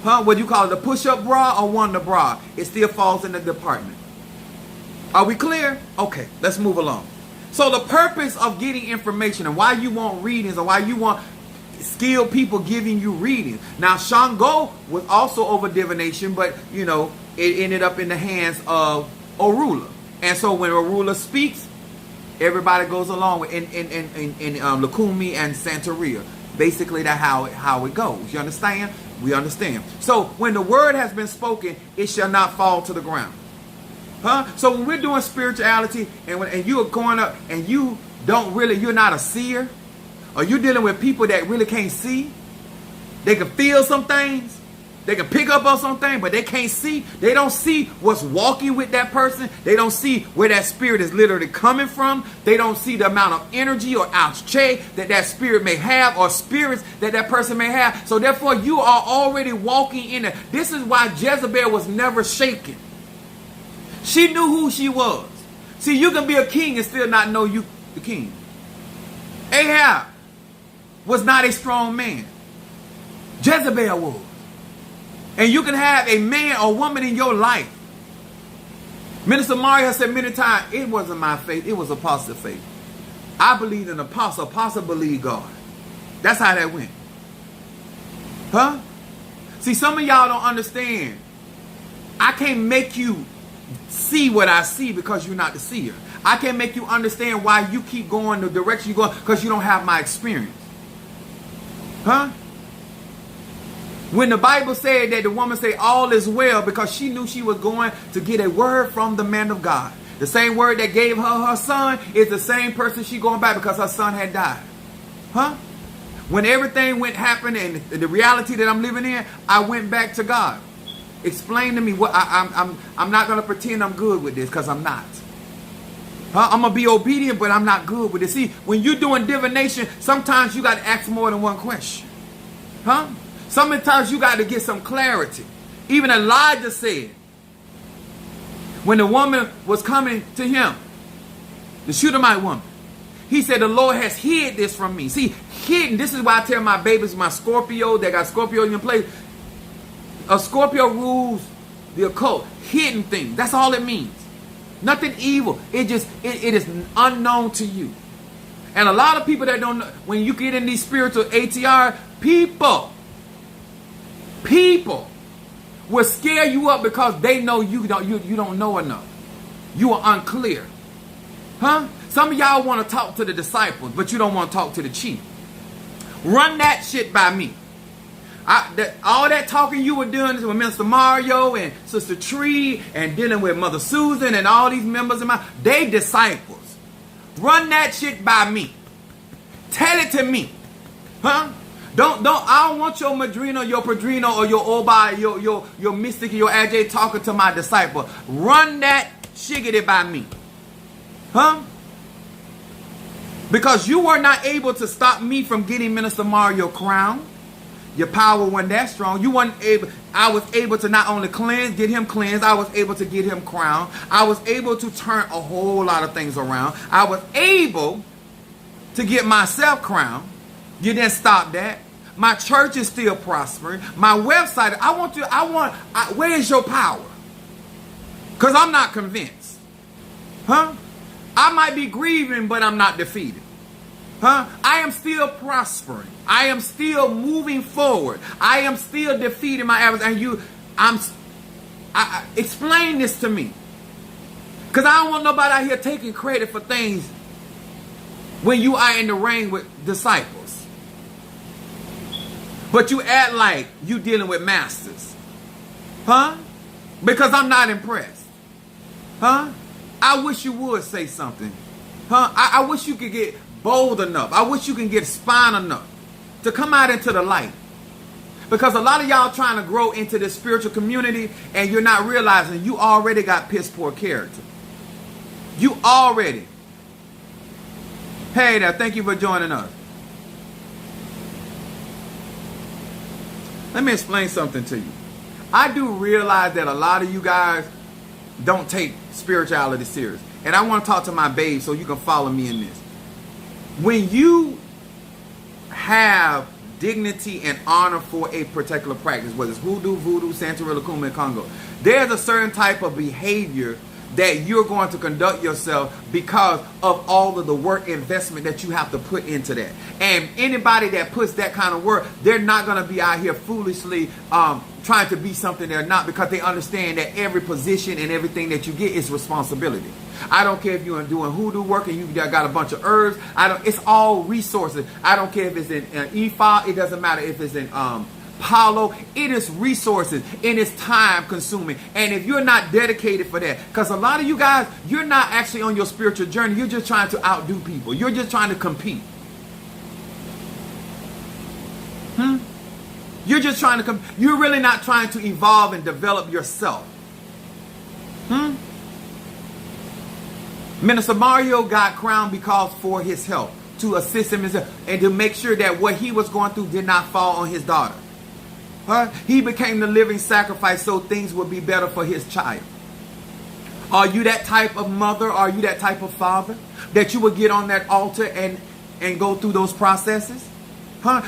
whether you call it a push-up bra or wonder bra, it still falls in the department. Are we clear? Okay, let's move along. So the purpose of getting information and why you want readings or why you want skilled people giving you readings. Now, Shango was also over divination, but, it ended up in the hands of Orula. And so when Orula speaks, everybody goes along with in Lukumi and Santeria. Basically, that's how it goes. You understand? We understand. So when the word has been spoken, it shall not fall to the ground. So when we're doing spirituality and you are going up and you're not a seer, or you're dealing with people that really can't see, they can feel some things. They can pick up on something, but they can't see. They don't see what's walking with that person. They don't see where that spirit is literally coming from. They don't see the amount of energy or ouche that spirit may have, or spirits that person may have. So therefore, you are already walking in it. This is why Jezebel was never shaken. She knew who she was. See, you can be a king and still not know you the king. Ahab was not a strong man. Jezebel was. And you can have a man or woman in your life. Minister Mario has said many times, it wasn't my faith, it was apostle faith. I believed in apostle. Apostle believed God. That's how that went. Huh? See, some of y'all don't understand. I can't make you see what I see because you're not the seer. I can't make you understand why you keep going the direction you're going because you don't have my experience. Huh? When the Bible said that the woman said all is well because she knew she was going to get a word from the man of God. The same word that gave her son is the same person she going back because her son had died. Huh? When everything happened and the reality that I'm living in, I went back to God. Explain to me what I'm not going to pretend I'm good with this because I'm not. Huh? I'm going to be obedient, but I'm not good with it. See, when you're doing divination, sometimes you got to ask more than one question. Huh? Sometimes you got to get some clarity. Even Elijah said, when the woman was coming to him, the Shunammite woman, he said, the Lord has hid this from me. See, hidden, this is why I tell my babies, my Scorpio, they got Scorpio in place. A Scorpio rules the occult, hidden thing. That's all it means. Nothing evil. It is unknown to you. And a lot of people that don't know, when you get in these spiritual ATR, people will scare you up because they know you don't know enough. You are unclear. Huh? Some of y'all want to talk to the disciples, but you don't want to talk to the chief. Run that shit by me. All that talking you were doing with Mr. Mario and Sister Tree and dealing with Mother Susan and all these members of they disciples. Run that shit by me. Tell it to me. Huh? I don't want your Madrina, your Padrino, or your Oba, your Mystic, your Aj talking to my disciple. Run that shiggity by me. Huh? Because you were not able to stop me from getting Minister Mario crown. Your power wasn't that strong. You weren't able. I was able to not only get him cleansed, I was able to get him crowned. I was able to turn a whole lot of things around. I was able to get myself crowned. You didn't stop that. My church is still prospering. My website, where is your power? Because I'm not convinced. Huh? I might be grieving, but I'm not defeated. Huh? I am still prospering. I am still moving forward. I am still defeating my adversary. And explain this to me. Because I don't want nobody out here taking credit for things when you are in the ring with disciples. But you act like you dealing with masters. Huh? Because I'm not impressed. Huh? I wish you would say something. Huh? I wish you could get bold enough. I wish you can get spine enough to come out into the light. Because a lot of y'all trying to grow into this spiritual community and you're not realizing you already got piss poor character. You already. Hey there, thank you for joining us. Let me explain something to you. I do realize that a lot of you guys don't take spirituality serious. And I want to talk to my babe so you can follow me in this. When you have dignity and honor for a particular practice, whether it's hoodoo, voodoo, Santeria, Kuma, and Congo, there's a certain type of behavior that you're going to conduct yourself because of all of the work investment that you have to put into that. And anybody that puts that kind of work, they're not going to be out here foolishly trying to be something they're not, because they understand that every position and everything that you get is responsibility. I don't care if you're doing hoodoo work and you got a bunch of herbs. It's all resources. I don't care if it's in Ifa. It doesn't matter if it's in Palo. It is resources and it's time consuming. And if you're not dedicated for that, because a lot of you guys, you're not actually on your spiritual journey. You're just trying to outdo people. You're just trying to compete. You're just trying to you're really not trying to evolve and develop yourself. Minister Mario got crowned because for his help, to assist him and to make sure that what he was going through did not fall on his daughter. He became the living sacrifice so things would be better for his child. Are you that type of mother? Are you that type of father that you would get on that altar and go through those processes?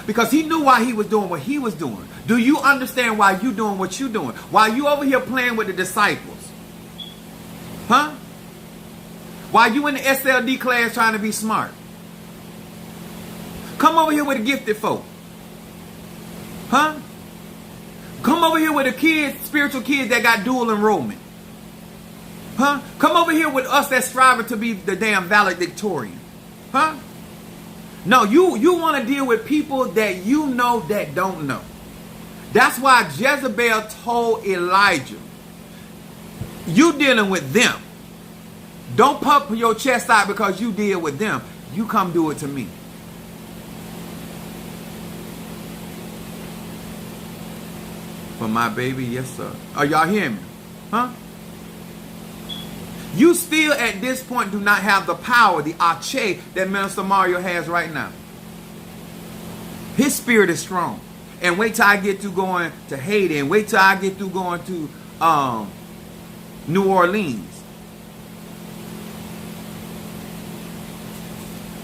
Because he knew why he was doing what he was doing. Do you understand why you doing what you doing? Why you over here playing with the disciples? Why you in the SLD class trying to be smart? Come over here with the gifted folk. Come over here with the kids, spiritual kids that got dual enrollment. Come over here with us that striving to be the damn valedictorian. No, you want to deal with people that you know that don't know. That's why Jezebel told Elijah, you dealing with them. Don't puff your chest out because you deal with them. You come do it to me. For my baby, yes sir. Are y'all hearing me? You still at this point do not have the power, the ache that Minister Mario has right now. His spirit is strong. And wait till I get through going to Haiti, and wait till I get through going to New Orleans.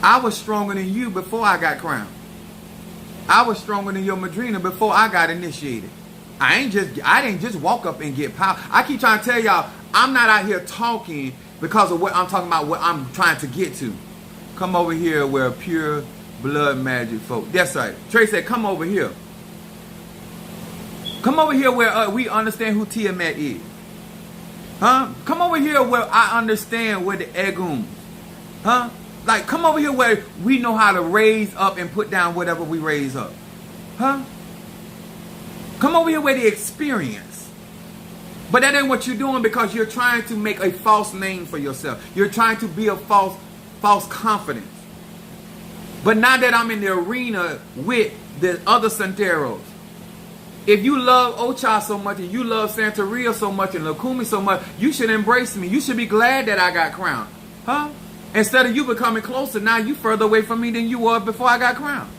I was stronger than you before I got crowned. I was stronger than your Madrina before I got initiated. I didn't just walk up and get power. I keep trying to tell y'all, I'm not out here talking because of what I'm talking about, what I'm trying to get to. Come over here where pure blood magic folk. That's right. Trey said, come over here. Come over here where we understand who Tiamat is. Come over here where I understand where the Egum. Like, come over here where we know how to raise up and put down whatever we raise up. Come over here where the experience. But that ain't what you're doing because you're trying to make a false name for yourself. You're trying to be a false confidence. But now that I'm in the arena with the other Santeros, if you love Ocha so much and you love Santeria so much and Lakumi so much, you should embrace me. You should be glad that I got crowned. Instead of you becoming closer, now you further away from me than you were before I got crowned.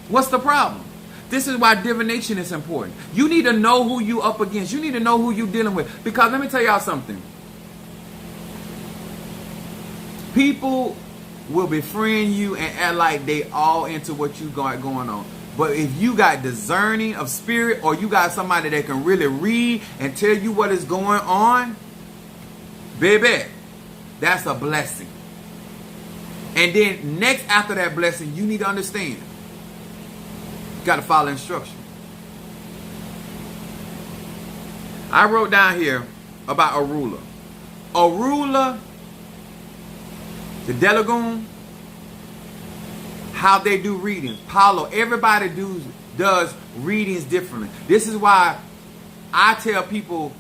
What's the problem? This is why divination is important. You need to know who you up against. You need to know who you dealing with. Because let me tell y'all something. People will befriend you and act like they all into what you got going on. But if you got discerning of spirit, or you got somebody that can really read and tell you what is going on, baby, that's a blessing. And then next after that blessing, you need to understand. You got to follow instruction. I wrote down here about a ruler. A ruler, the Delagoon, how they do readings. Paulo, everybody does readings differently. This is why I tell people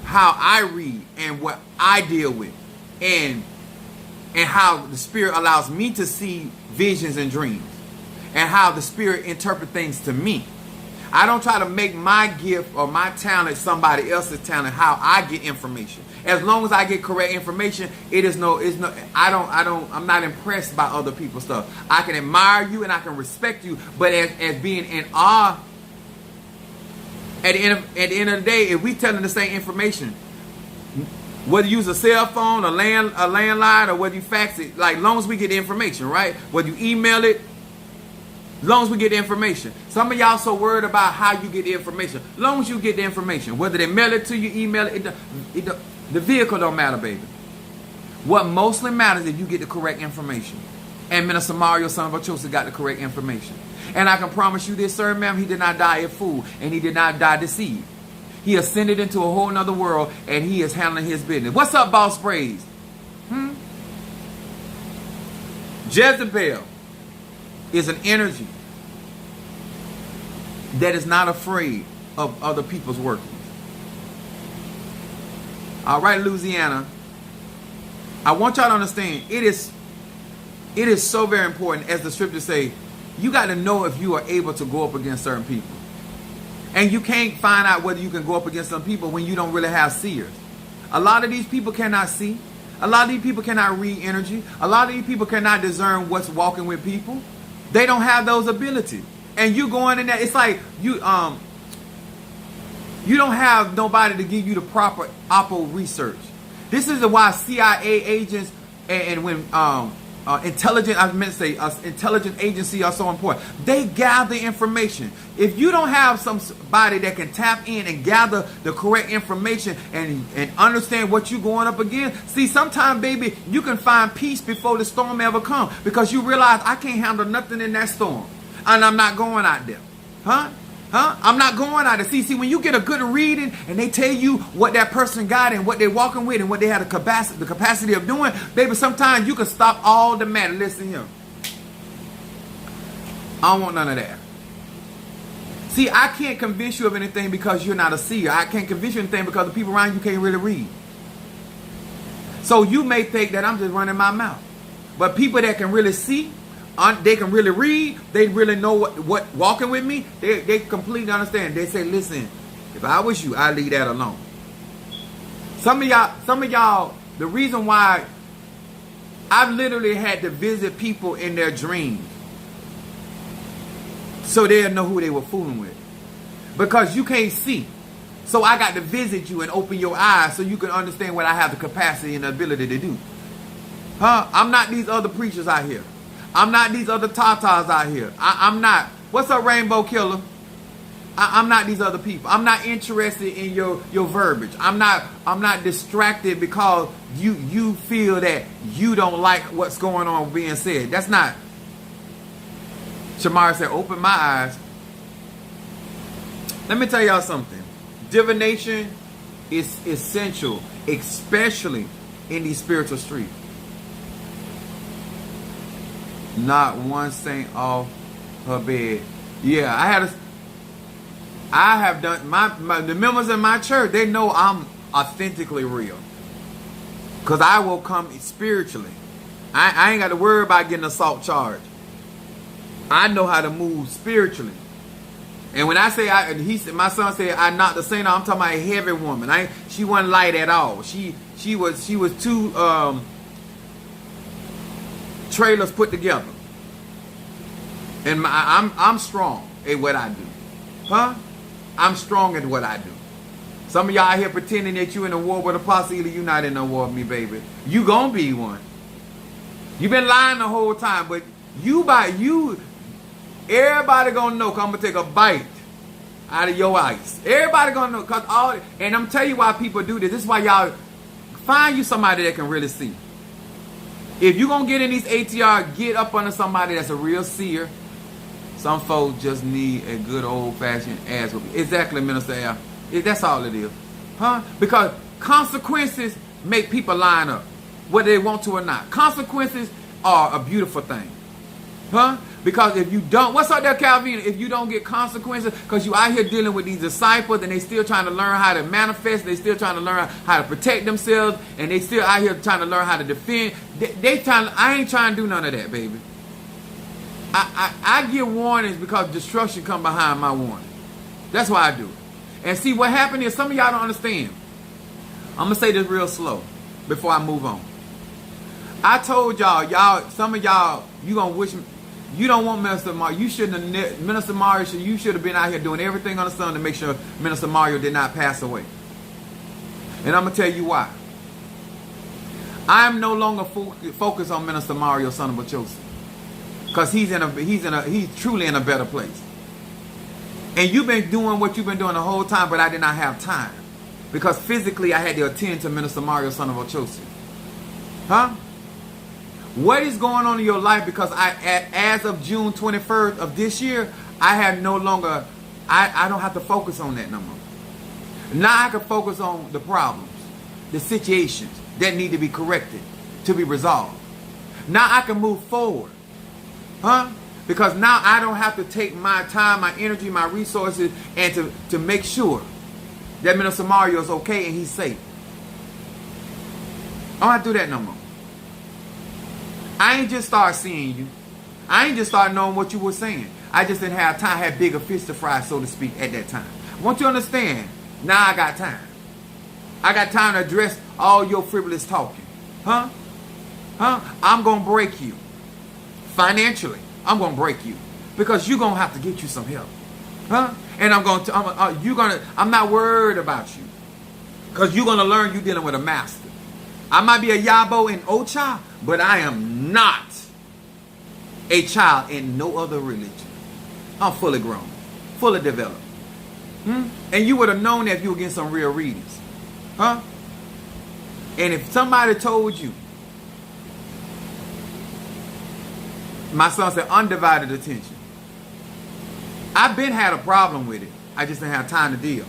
how I read and what I deal with. And how the Spirit allows me to see visions and dreams. And how the Spirit interprets things to me. I don't try to make my gift or my talent somebody else's talent, how I get information. As long as I get correct information, I'm not impressed by other people's stuff. I can admire you and I can respect you, but as being in awe, at the end of the day, if we telling the same information, whether you use a cell phone, a landline, or whether you fax it, like, long as we get the information, right? Whether you email it, long as we get the information. Some of y'all so worried about how you get the information. Long as you get the information, whether they mail it to you, email it, the vehicle don't matter, baby. What mostly matters is if you get the correct information. And Minister Mario, son of Achosa, got the correct information. And I can promise you this, sir, ma'am, he did not die a fool, and he did not die deceived. He ascended into a whole nother world, and he is handling his business. What's up, Boss Praise? Jezebel is an energy that is not afraid of other people's workings. All right, Louisiana. I want y'all to understand, it is so very important, as the scriptures say, you got to know if you are able to go up against certain people. And you can't find out whether you can go up against some people when you don't really have seers. A lot of these people cannot see. A lot of these people cannot read energy. A lot of these people cannot discern what's walking with people. They don't have those abilities. And you going in there, it's like you don't have nobody to give you the proper Oppo research. This is why CIA agents and when intelligent agency are so important. They gather information. If you don't have somebody that can tap in and gather the correct information and understand what you're going up against, see, sometimes, baby, you can find peace before the storm ever comes because you realize I can't handle nothing in that storm, and I'm not going out there, I'm not going out there. See, when you get a good reading and they tell you what that person got and what they're walking with and what they have the capacity of doing, baby, sometimes you can stop all the matter. Listen here. I don't want none of that. See, I can't convince you of anything because you're not a seer. I can't convince you of anything because the people around you can't really read. So you may think that I'm just running my mouth. But people that can really see, they can really read, they really know what walking with me, they completely understand. They say, listen, if I was you, I'd leave that alone. Some of y'all, the reason why I've literally had to visit people in their dreams so they'll know who they were fooling with. Because you can't see. So I got to visit you and open your eyes so you can understand what I have the capacity and the ability to do. I'm not these other preachers out here. I'm not these other tatas out here. I'm not. What's up, Rainbow Killer? I'm not these other people. I'm not interested in your verbiage. I'm not distracted because you feel that you don't like what's going on being said. That's not. Shamara said, open my eyes. Let me tell y'all something. Divination is essential, especially in these spiritual streets. Not one saint off her bed. Yeah, I have done the members in my church, they know I'm authentically real. Because I will come spiritually. I ain't got to worry about getting assault charge. I know how to move spiritually. And when I say my son said I knocked the saint off, I'm talking about a heavy woman. She wasn't light at all. She was two trailers put together. And I'm strong at what I do. I'm strong at what I do. Some of y'all here pretending that you in a war with Apostle Ely. You not in a war with me, baby. You gonna be one. You been lying the whole time, but everybody gonna know, cause I'm gonna take a bite out of your ice. Everybody gonna know, and I'm telling you why people do this. This is why y'all find you somebody that can really see. If you gonna get in these ATR, get up under somebody that's a real seer. Some folks just need a good old-fashioned ass whooping. Exactly, Minister Al. That's all it is. Because consequences make people line up, whether they want to or not. Consequences are a beautiful thing. Because if you don't, what's up there, Calvin? If you don't get consequences, because you out here dealing with these disciples and they still trying to learn how to manifest, they still trying to learn how to protect themselves, and they still out here trying to learn how to defend. I ain't trying to do none of that, baby. I give warnings because destruction come behind my warning. That's why I do it. And see, what happened is, some of y'all don't understand. I'm going to say this real slow before I move on. I told y'all, some of y'all, you going to wish, you don't want Minister Mario. You shouldn't have, Minister Mario, you should have been out here doing everything on the sun to make sure Minister Mario did not pass away. And I'm going to tell you why. I am no longer focused on Minister Mario, son of a Joseph. Because he's truly in a better place. And you've been doing what you've been doing the whole time, but I did not have time. Because physically I had to attend to Minister Mario, son of Ochosi. What is going on in your life? Because as of June 21st of this year, I don't have to focus on that no more. Now I can focus on the problems, the situations that need to be corrected, to be resolved. Now I can move forward. Because now I don't have to take my time, my energy, my resources, and to make sure that Minister Mario is okay and he's safe. I don't have to do that no more. I ain't just start seeing you. I ain't just start knowing what you were saying. I just didn't have time. I had bigger fish to fry, so to speak, at that time. I want you to understand, now I got time. I got time to address all your frivolous talking. Huh? I'm going to break you. Financially, I'm going to break you. Because you're going to have to get you some help. Huh? And I'm not worried about you. Because you're going to learn you're dealing with a master. I might be a Yabo in Ocha, but I am not a child in no other religion. I'm fully grown, fully developed. And you would have known that if you were getting some real readings. Huh? And if somebody told you, my son said undivided attention. I've been had a problem with it. I just didn't have time to deal.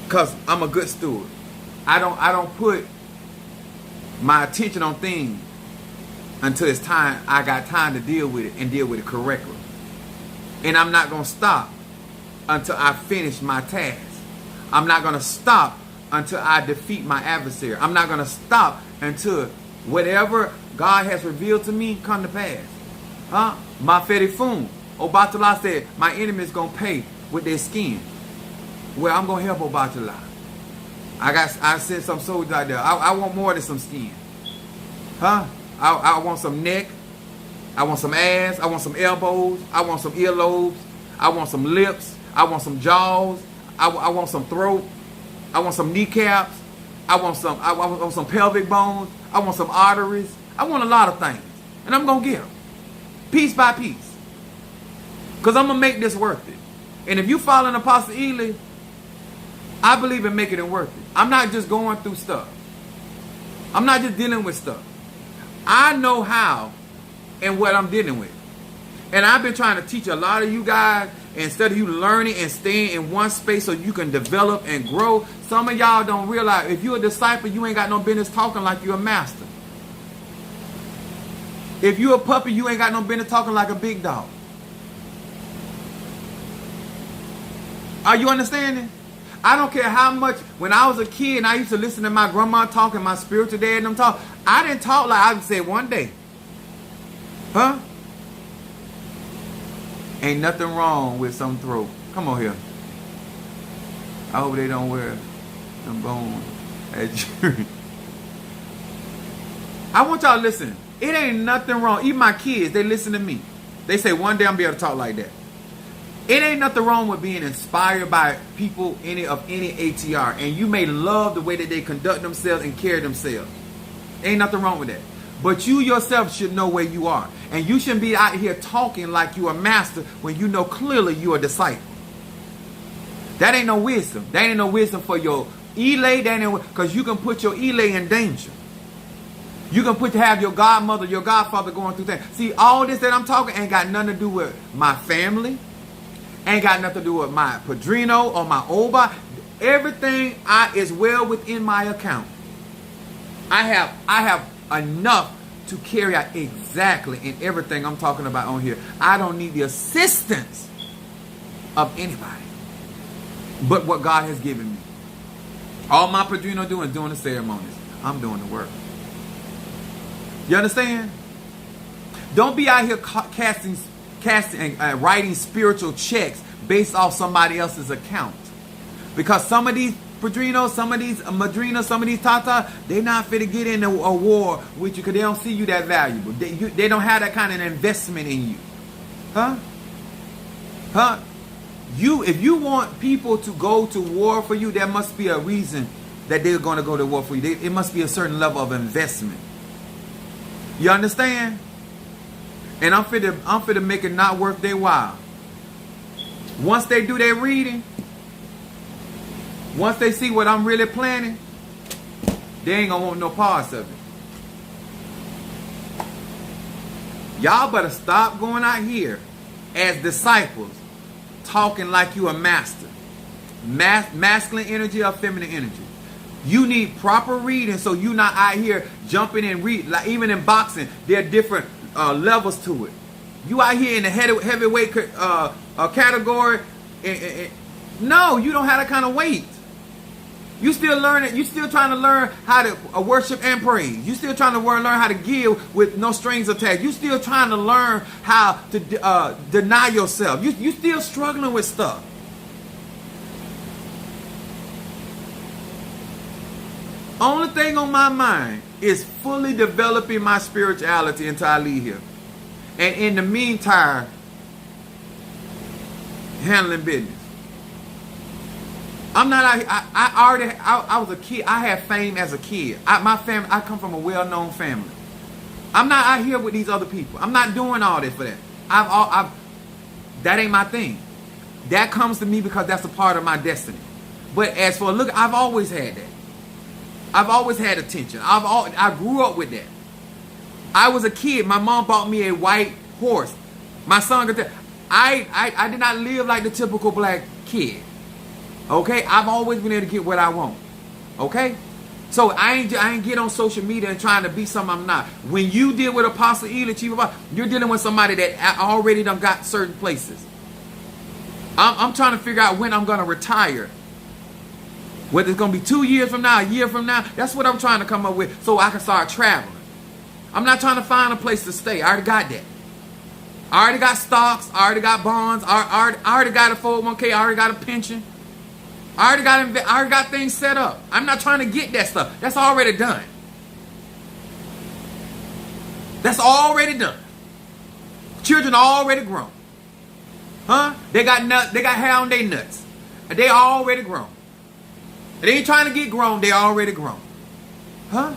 Because I'm a good steward. I don't put my attention on things until it's time. I got time to deal with it and deal with it correctly. And I'm not going to stop until I finish my task. I'm not going to stop until I defeat my adversary. I'm not going to stop until whatever God has revealed to me come to pass. Huh? Mafedifun. Obatala said, my enemy is going to pay with their skin. Well, I'm going to help Obatala. I sent some soldiers out there. I want more than some skin. Huh? I want some neck. I want some ass. I want some elbows. I want some earlobes. I want some lips. I want some jaws. I want some throat. I want some kneecaps. I want some pelvic bones. I want some arteries. I want a lot of things. And I'm going to get them. Piece by piece. Because I'm going to make this worth it. And if you follow in Apostle Ely, I believe in making it worth it. I'm not just going through stuff. I'm not just dealing with stuff. I know how and what I'm dealing with. And I've been trying to teach a lot of you guys, instead of you learning and staying in one space so you can develop and grow. Some of y'all don't realize if you're a disciple, you ain't got no business talking like you're a master. If you're a puppy, you ain't got no business talking like a big dog. Are you understanding? I don't care how much. When I was a kid and I used to listen to my grandma talk and my spiritual dad and them talk, I didn't talk like I would say one day. Huh? Ain't nothing wrong with some throat. Come on here. I hope they don't wear them bones at jury. I want y'all to listen. It ain't nothing wrong. Even my kids, they listen to me. They say one day I'm be able to talk like that. It ain't nothing wrong with being inspired by people of any ATR. And you may love the way that they conduct themselves and carry themselves. Ain't nothing wrong with that. But you yourself should know where you are. And you shouldn't be out here talking like you a master when you know clearly you a disciple. That ain't no wisdom. That ain't no wisdom for your elay. Because you can put your elay in danger. You can have your godmother, your godfather going through things. See, all this that I'm talking ain't got nothing to do with my family. Ain't got nothing to do with my padrino or my oba. Everything is well within my account. I have enough to carry out exactly in everything I'm talking about on here. I don't need the assistance of anybody but what God has given me. All my padrino doing is doing the ceremonies. I'm doing the work. You understand? Don't be out here writing spiritual checks based off somebody else's account. Because some of these padrinos, some of these madrinas, some of these tata, they're not fit to get in a war with you because they don't see you that valuable. They don't have that kind of investment in you. Huh? If you want people to go to war for you, there must be a reason that they're going to go to war for you. It must be a certain level of investment. You understand? And I'm fit to make it not worth their while. Once they do their reading, once they see what I'm really planning, they ain't gonna want no parts of it. Y'all better stop going out here as disciples talking like you a master. Masculine energy or feminine energy. You need proper reading so you're not out here jumping and read. Like even in boxing, there are different levels to it. You out here in the heavyweight category. No, you don't have that kind of weight. You still learning. You still trying to learn how to worship and praise. You still trying to learn how to give with no strings attached. You still trying to learn how to deny yourself. You still struggling with stuff. Only thing on my mind is fully developing my spirituality until I leave here. And in the meantime, handling business. I'm not out here. I was a kid. I had fame as a kid. I come from a well-known family. I'm not out here with these other people. I'm not doing all this for that. That ain't my thing. That comes to me because that's a part of my destiny. But as for look, I've always had that. I've always had attention. I grew up with that. I was a kid. My mom bought me a white horse. My son could tell. I did not live like the typical black kid. Okay? I've always been able to get what I want. Okay? So I ain't get on social media and trying to be something I'm not. When you deal with Apostle Ely, Chief Apostle, you're dealing with somebody that already done got certain places. I'm trying to figure out when I'm going to retire. Whether it's going to be 2 years from now, a year from now. That's what I'm trying to come up with so I can start traveling. I'm not trying to find a place to stay. I already got that. I already got stocks. I already got bonds. I already got a 401k. I already got a pension. I already got things set up. I'm not trying to get that stuff. That's already done. That's already done. Children are already grown. Huh? They got hair on their nuts. And they already grown. They ain't trying to get grown. They already grown. Huh?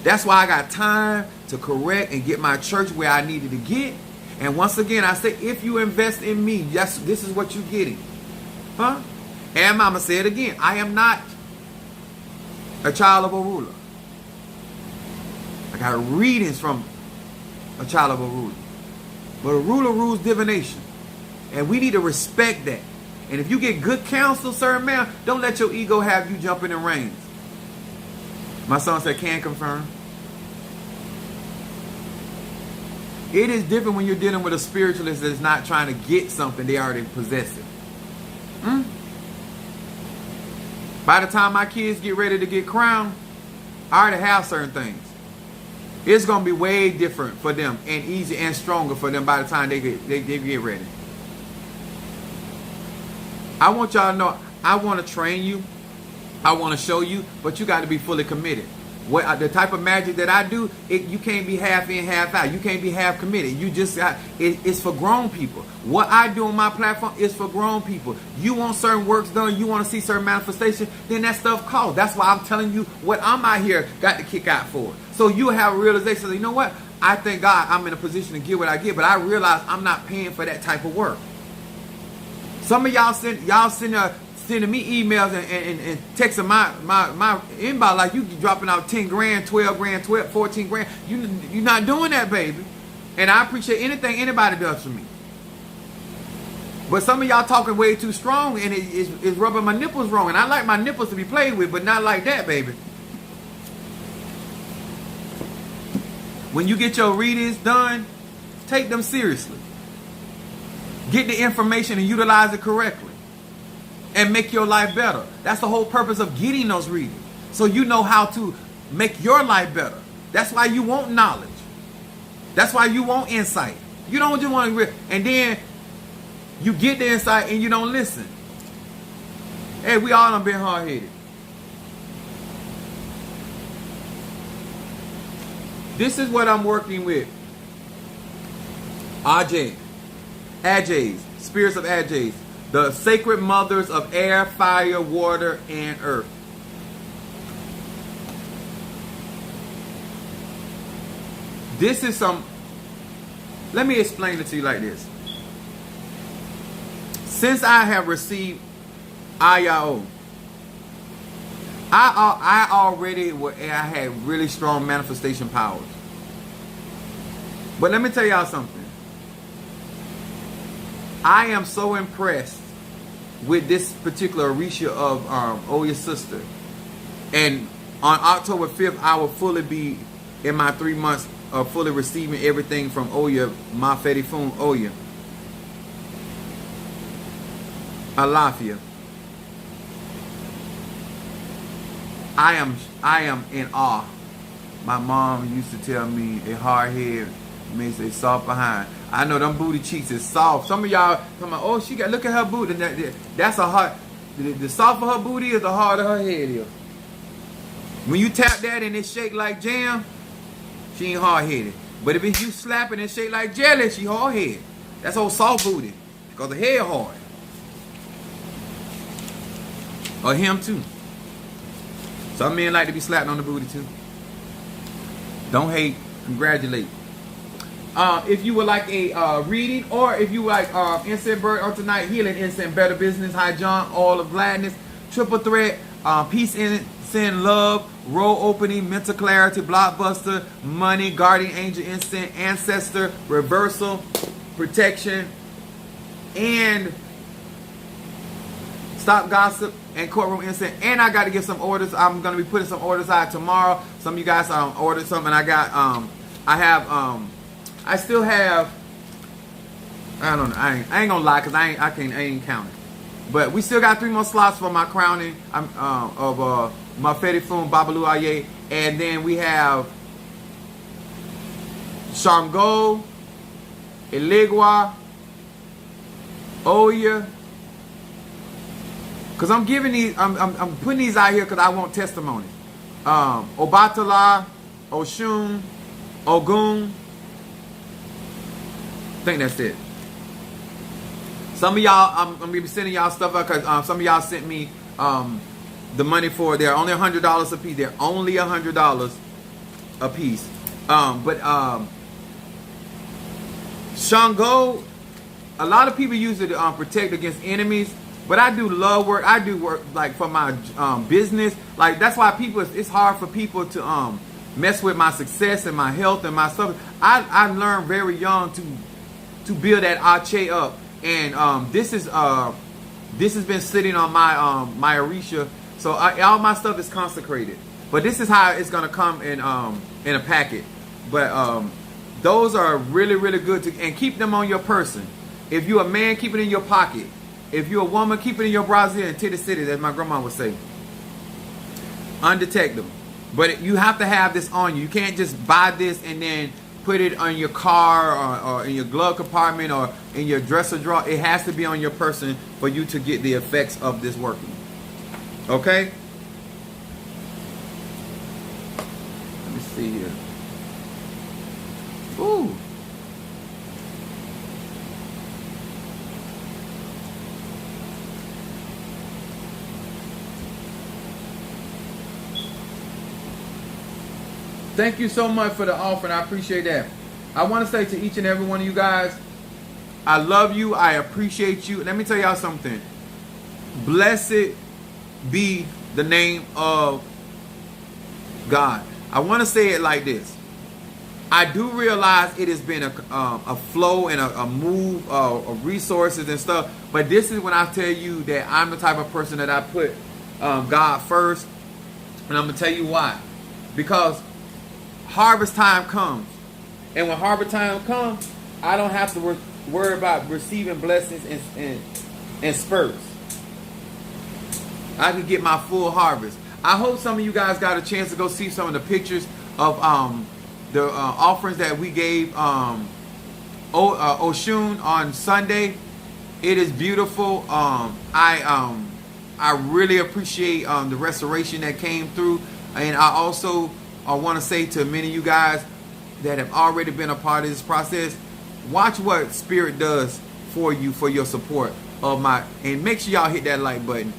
That's why I got time to correct and get my church where I needed to get. And once again, I say, if you invest in me, this is what you're getting. Huh? And Mama said again, I am not a child of a ruler. I got readings from a child of a ruler. But a ruler rules divination. And we need to respect that. And if you get good counsel, sir, ma'am, don't let your ego have you jumping in reins. My son said, can confirm. It is different when you're dealing with a spiritualist that's not trying to get something, they already possess it. By the time my kids get ready to get crowned, I already have certain things. It's going to be way different for them and easier and stronger for them by the time they get ready. I want y'all to know, I want to train you. I want to show you, but you got to be fully committed. The type of magic that I do, you can't be half in, half out. You can't be half committed. You just got, it's for grown people. What I do on my platform is for grown people. You want certain works done, you want to see certain manifestation, then that stuff costs. That's why I'm telling you what I'm out here got to kick out for. So you have a realization, you know what? I thank God I'm in a position to get what I get, but I realize I'm not paying for that type of work. Some of y'all sending me emails and texting my inbox like you dropping out 10 grand, 12 grand, 14 grand. You're not doing that, baby. And I appreciate anything anybody does for me. But some of y'all talking way too strong and it's rubbing my nipples wrong. And I like my nipples to be played with, but not like that, baby. When you get your readings done, take them seriously. Get the information and utilize it correctly. And make your life better. That's the whole purpose of getting those readings. So you know how to make your life better. That's why you want knowledge. That's why you want insight. You don't just want to, and then you get the insight and you don't listen. Hey, we all done been hard-headed. This is what I'm working with. ATR'S, spirits of ATR'S. The sacred mothers of air, fire, water, and earth. This is let me explain it to you like this. Since I have received IYO, I had really strong manifestation powers. But let me tell y'all something. I am so impressed with this particular Orisha of Oya's sister. And on October 5th, I will fully be in my 3 months of fully receiving everything from Oya, Mafedi Fun Oya. Alafia. I am in awe. My mom used to tell me a hard head makes a soft behind. I know them booty cheeks is soft. Some of y'all talking about, oh, look at her booty. That's a hard. The soft of her booty is the hard of her head is. When you tap that and it shake like jam, she ain't hard-headed. But if it's you slapping and shake like jelly, she hard-headed. That's old soft booty. Because the head hard. Or him too. Some men like to be slapped on the booty too. Don't hate, congratulate. If you would like a reading, or if you like incense bird or tonight healing, incense, better business, high jump, all of gladness, triple threat, peace, incense, love, roll opening, mental clarity, blockbuster, money, guardian angel incense, ancestor, reversal, protection, and stop gossip, and courtroom incense. And I got to get some orders. I'm going to be putting some orders out tomorrow. Some of you guys ordered something. I got I still have, I don't know, I ain't gonna lie, because I ain't counting. But we still got 3 more slots for my crowning of Mafedi Fum Babalu Aye. And then we have Shango, Eligwa, Oya. Because I'm giving these, I'm putting these out here because I want testimony. Obatala, Oshun, Ogun. I think that's it. Some of y'all, I'm going to be sending y'all stuff out because some of y'all sent me the money for it. They're only $100 a piece. They're only $100 a piece. Shango, a lot of people use it to protect against enemies. But I do love work. I do work like for my business. Like that's why people, it's hard for people to mess with my success and my health and my stuff. I learned very young to build that Ache up, and this has been sitting on my Orisha. So all my stuff is consecrated. But this is how it's gonna come in a packet. But those are really, really good and keep them on your person. If you're a man, keep it in your pocket. If you're a woman, keep it in your brazier and titty city, as my grandma would say. Undetect them. But you have to have this on you. You can't just buy this and then put it on your car or in your glove compartment or in your dresser drawer. It has to be on your person for you to get the effects of this working. Okay? Let me see here. Ooh. Thank you so much for the offering. I appreciate that. I want to say to each and every one of you guys, I love you. I appreciate you. Let me tell y'all something. Blessed be the name of God. I want to say it like this. I do realize it has been a flow and a move of resources and stuff. But this is when I tell you that I'm the type of person that I put God first. And I'm going to tell you why. Because harvest time comes, and when harvest time comes, I don't have to worry about receiving blessings and spurts. I can get my full harvest. I hope some of you guys got a chance to go see some of the pictures of the offerings that we gave Oshun on Sunday. It is beautiful. I really appreciate the restoration that came through, and I also want to say to many of you guys that have already been a part of this process, watch what Spirit does for you, for your support of my, and make sure y'all hit that like button.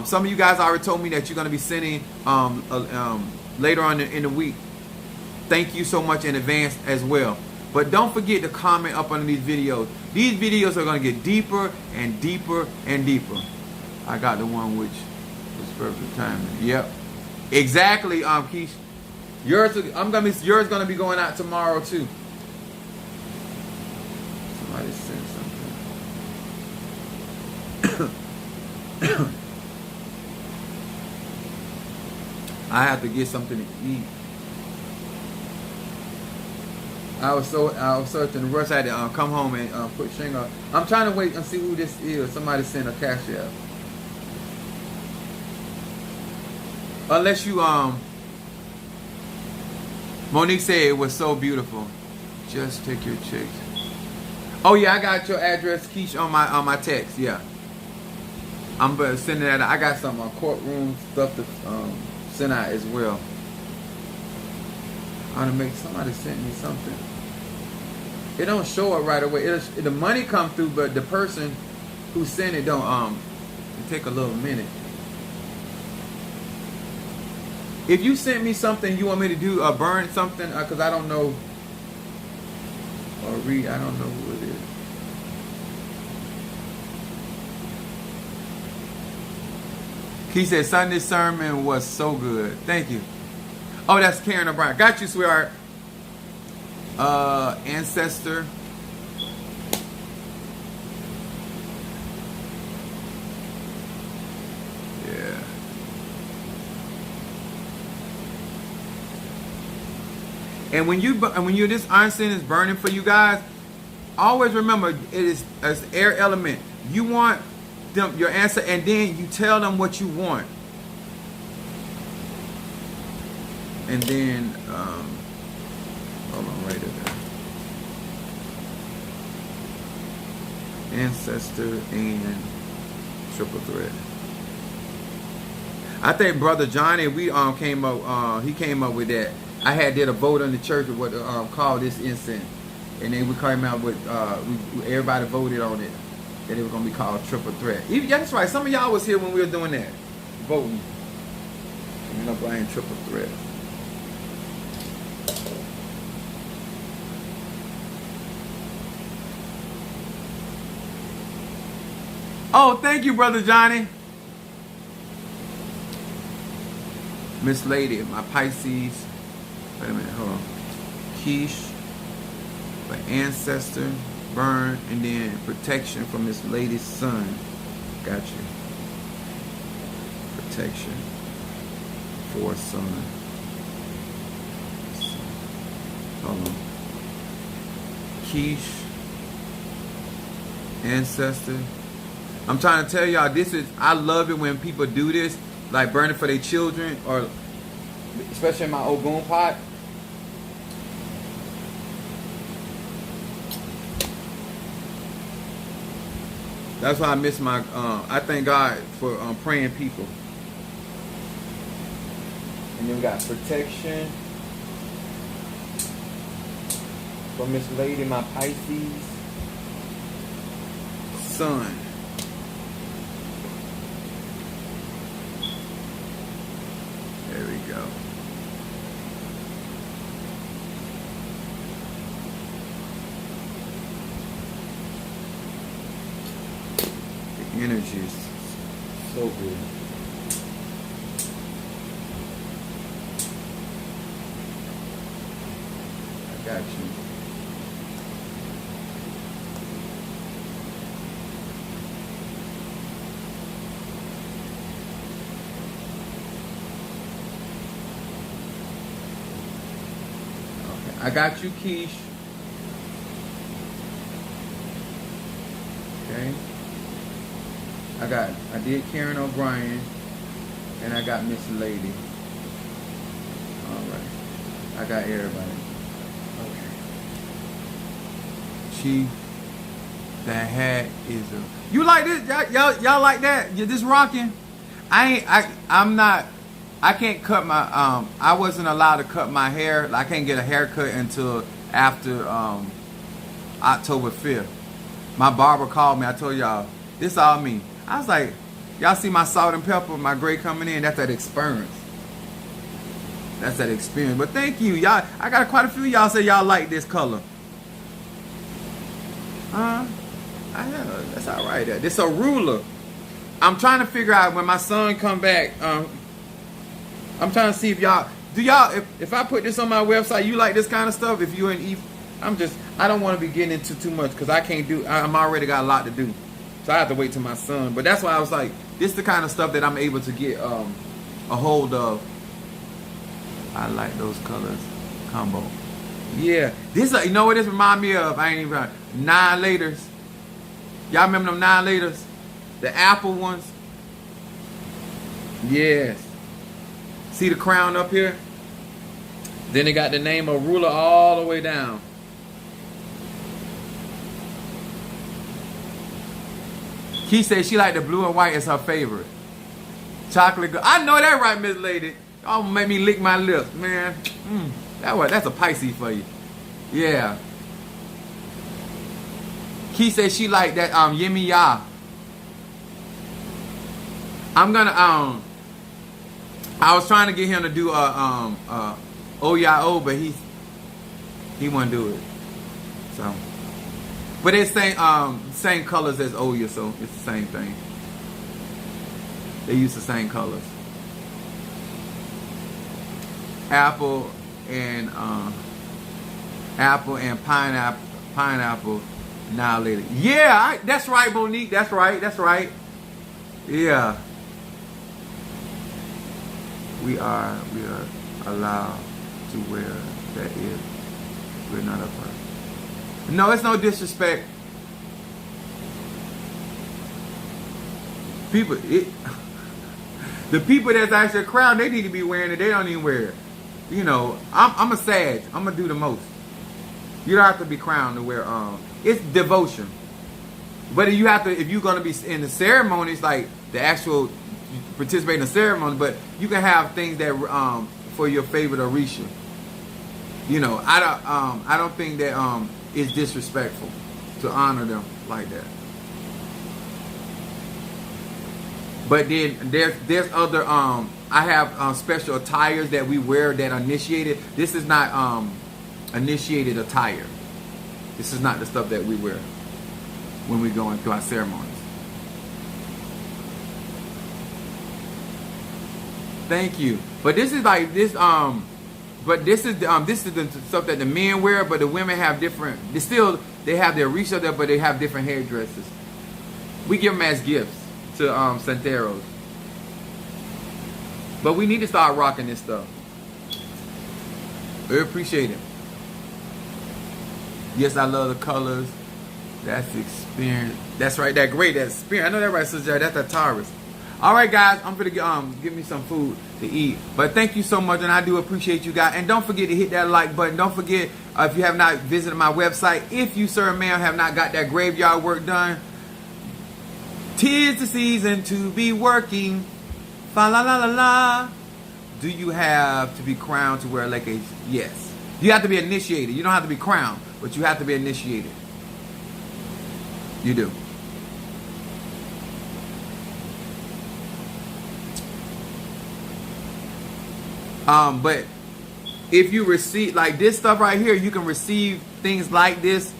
Some of you guys already told me that you're going to be sending later on in the week. Thank you so much in advance as well. But don't forget to comment up under these videos. These videos are going to get deeper and deeper and deeper. I got the one which was perfect timing. Yep. Exactly, Keish. Yours gonna be going out tomorrow too. Somebody sent something. I have to get something to eat. I was such in a rush. I had to come home and put Shingo. I'm trying to wait and see who this is. Somebody sent a cash app. Unless you Monique said it was so beautiful. Just take your chicks. Oh yeah, I got your address, Keish, on my text. Yeah, I'm sending that. I got some courtroom stuff to sent out as well. I want to make somebody sent me something. It don't show it right away. The money come through, but the person who sent it don't. It take a little minute. If you sent me something you want me to do, burn something, because I don't know, or read, I don't know who it is. He said Sunday sermon was so good. Thank you. Oh, that's Karen O'Brien. Got you, sweetheart. Ancestor. Yeah. And when you this iron is burning for you guys, always remember it is an air element. You want them your answer, and then you tell them what you want. And then hold on, right there. Ancestor and triple threat. I think Brother Johnny, we came up. He came up with that. I did a vote in the church of what called this incense, and then we came out with everybody voted on it that it was gonna be called triple threat. Yeah, that's right. Some of y'all was here when we were doing that, voting. You know, buying triple threat. Oh, thank you, Brother Johnny. Miss Lady, my Pisces. Wait a minute, hold on. Quiche, my ancestor, burn, and then protection from Miss Lady's son. Got you. Protection for son. Hold on. Quiche, ancestor. I'm trying to tell y'all, I love it when people do this, like burning for their children, or especially in my Ogun pot. That's why I miss my, I thank God for praying people. And then we got protection from Miss Lady, my Pisces son. There we go. The energy is so good. I got you. I got you, Quiche. Okay. I did Karen O'Brien, and I got Miss Lady. All right. I got everybody. Okay. Chief, that hat is a. You like this? Y'all like that? You this rocking? I'm not. I can't cut my, I wasn't allowed to cut my hair. I can't get a haircut until after October 5th. My barber called me. I told y'all, this all me. I was like, y'all see my salt and pepper, my gray coming in? That's that experience. That's that experience. But thank you. Y'all, I got quite a few of y'all say y'all like this color. That's all right. This a ruler. I'm trying to figure out when my son come back, I'm trying to see if y'all, if I put this on my website, you like this kind of stuff? If you and I don't want to be getting into too much because I'm already got a lot to do. So I have to wait till my son. But that's why I was like, this is the kind of stuff that I'm able to get a hold of. I like those colors combo. Yeah, you know what this remind me of? I ain't even 9 laters. Y'all remember them 9 laters? The apple ones? Yes. See the crown up here? Then they got the name of ruler all the way down. Key said she like the blue and white is her favorite. Chocolate girl. I know that right, Miss Lady. Oh, make me lick my lips, man. That's a Pisces for you. Yeah. He said she like that Yemi Ya. I'm gonna I was trying to get him to do O-Ya-O, but he wouldn't do it. So, but it's same colors as Oya, so it's the same thing. They use the same colors. Apple and pineapple annihilated. Yeah, that's right, Monique. That's right. Yeah. We are allowed to wear that if we're not a person. No, it's no disrespect. The people that's actually a crown, they need to be wearing it. They don't even wear it. You know, I'm a Sag. I'm gonna do the most. You don't have to be crowned to wear. It's devotion. But you have to, if you're gonna be in the ceremonies, like the actual participate in the ceremony. But you can have things that for your favorite Orisha. You know, I don't think that it's disrespectful to honor them like that. But then there's other I have special attires that we wear that are initiated. This is not initiated attire. This is not the stuff that we wear when we're going through our ceremonies. Thank you. But this is like this but this is the stuff that the men wear, but the women have different. They have their reach up there, but they have different hairdressers. We give them as gifts to Santeros. But we need to start rocking this stuff. We appreciate it. Yes, I love the colors. That's experience. That's right. That great. That's experience. I know that right, Sister. That's ATR'S. All right, guys. I'm gonna give me some food to eat. But thank you so much, and I do appreciate you guys. And don't forget to hit that like button. Don't forget if you have not visited my website. If you, sir, ma'am, have not got that graveyard work done, 'tis the season to be working. Fa la la la la. Do you have to be crowned to wear like a? Yes. You have to be initiated. You don't have to be crowned, but you have to be initiated. You do. But if you receive like this stuff right here, you can receive things like this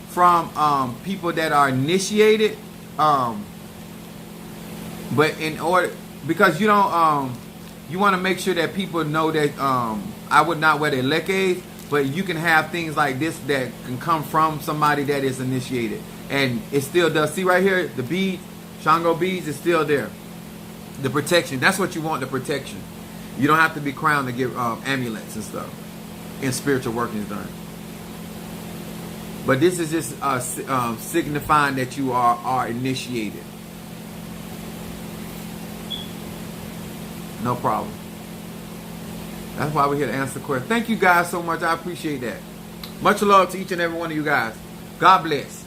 from people that are initiated. But in order, because you don't, you want to make sure that people know that I would not wear the leques, but you can have things like this that can come from somebody that is initiated, and it still does. See right here, the beads, Shango beads, is still there. The protection. That's what you want. The protection. You don't have to be crowned to get amulets and stuff and spiritual workings done. But this is just signifying that you are initiated. No problem. That's why we're here to answer questions. Thank you guys so much. I appreciate that. Much love to each and every one of you guys. God bless.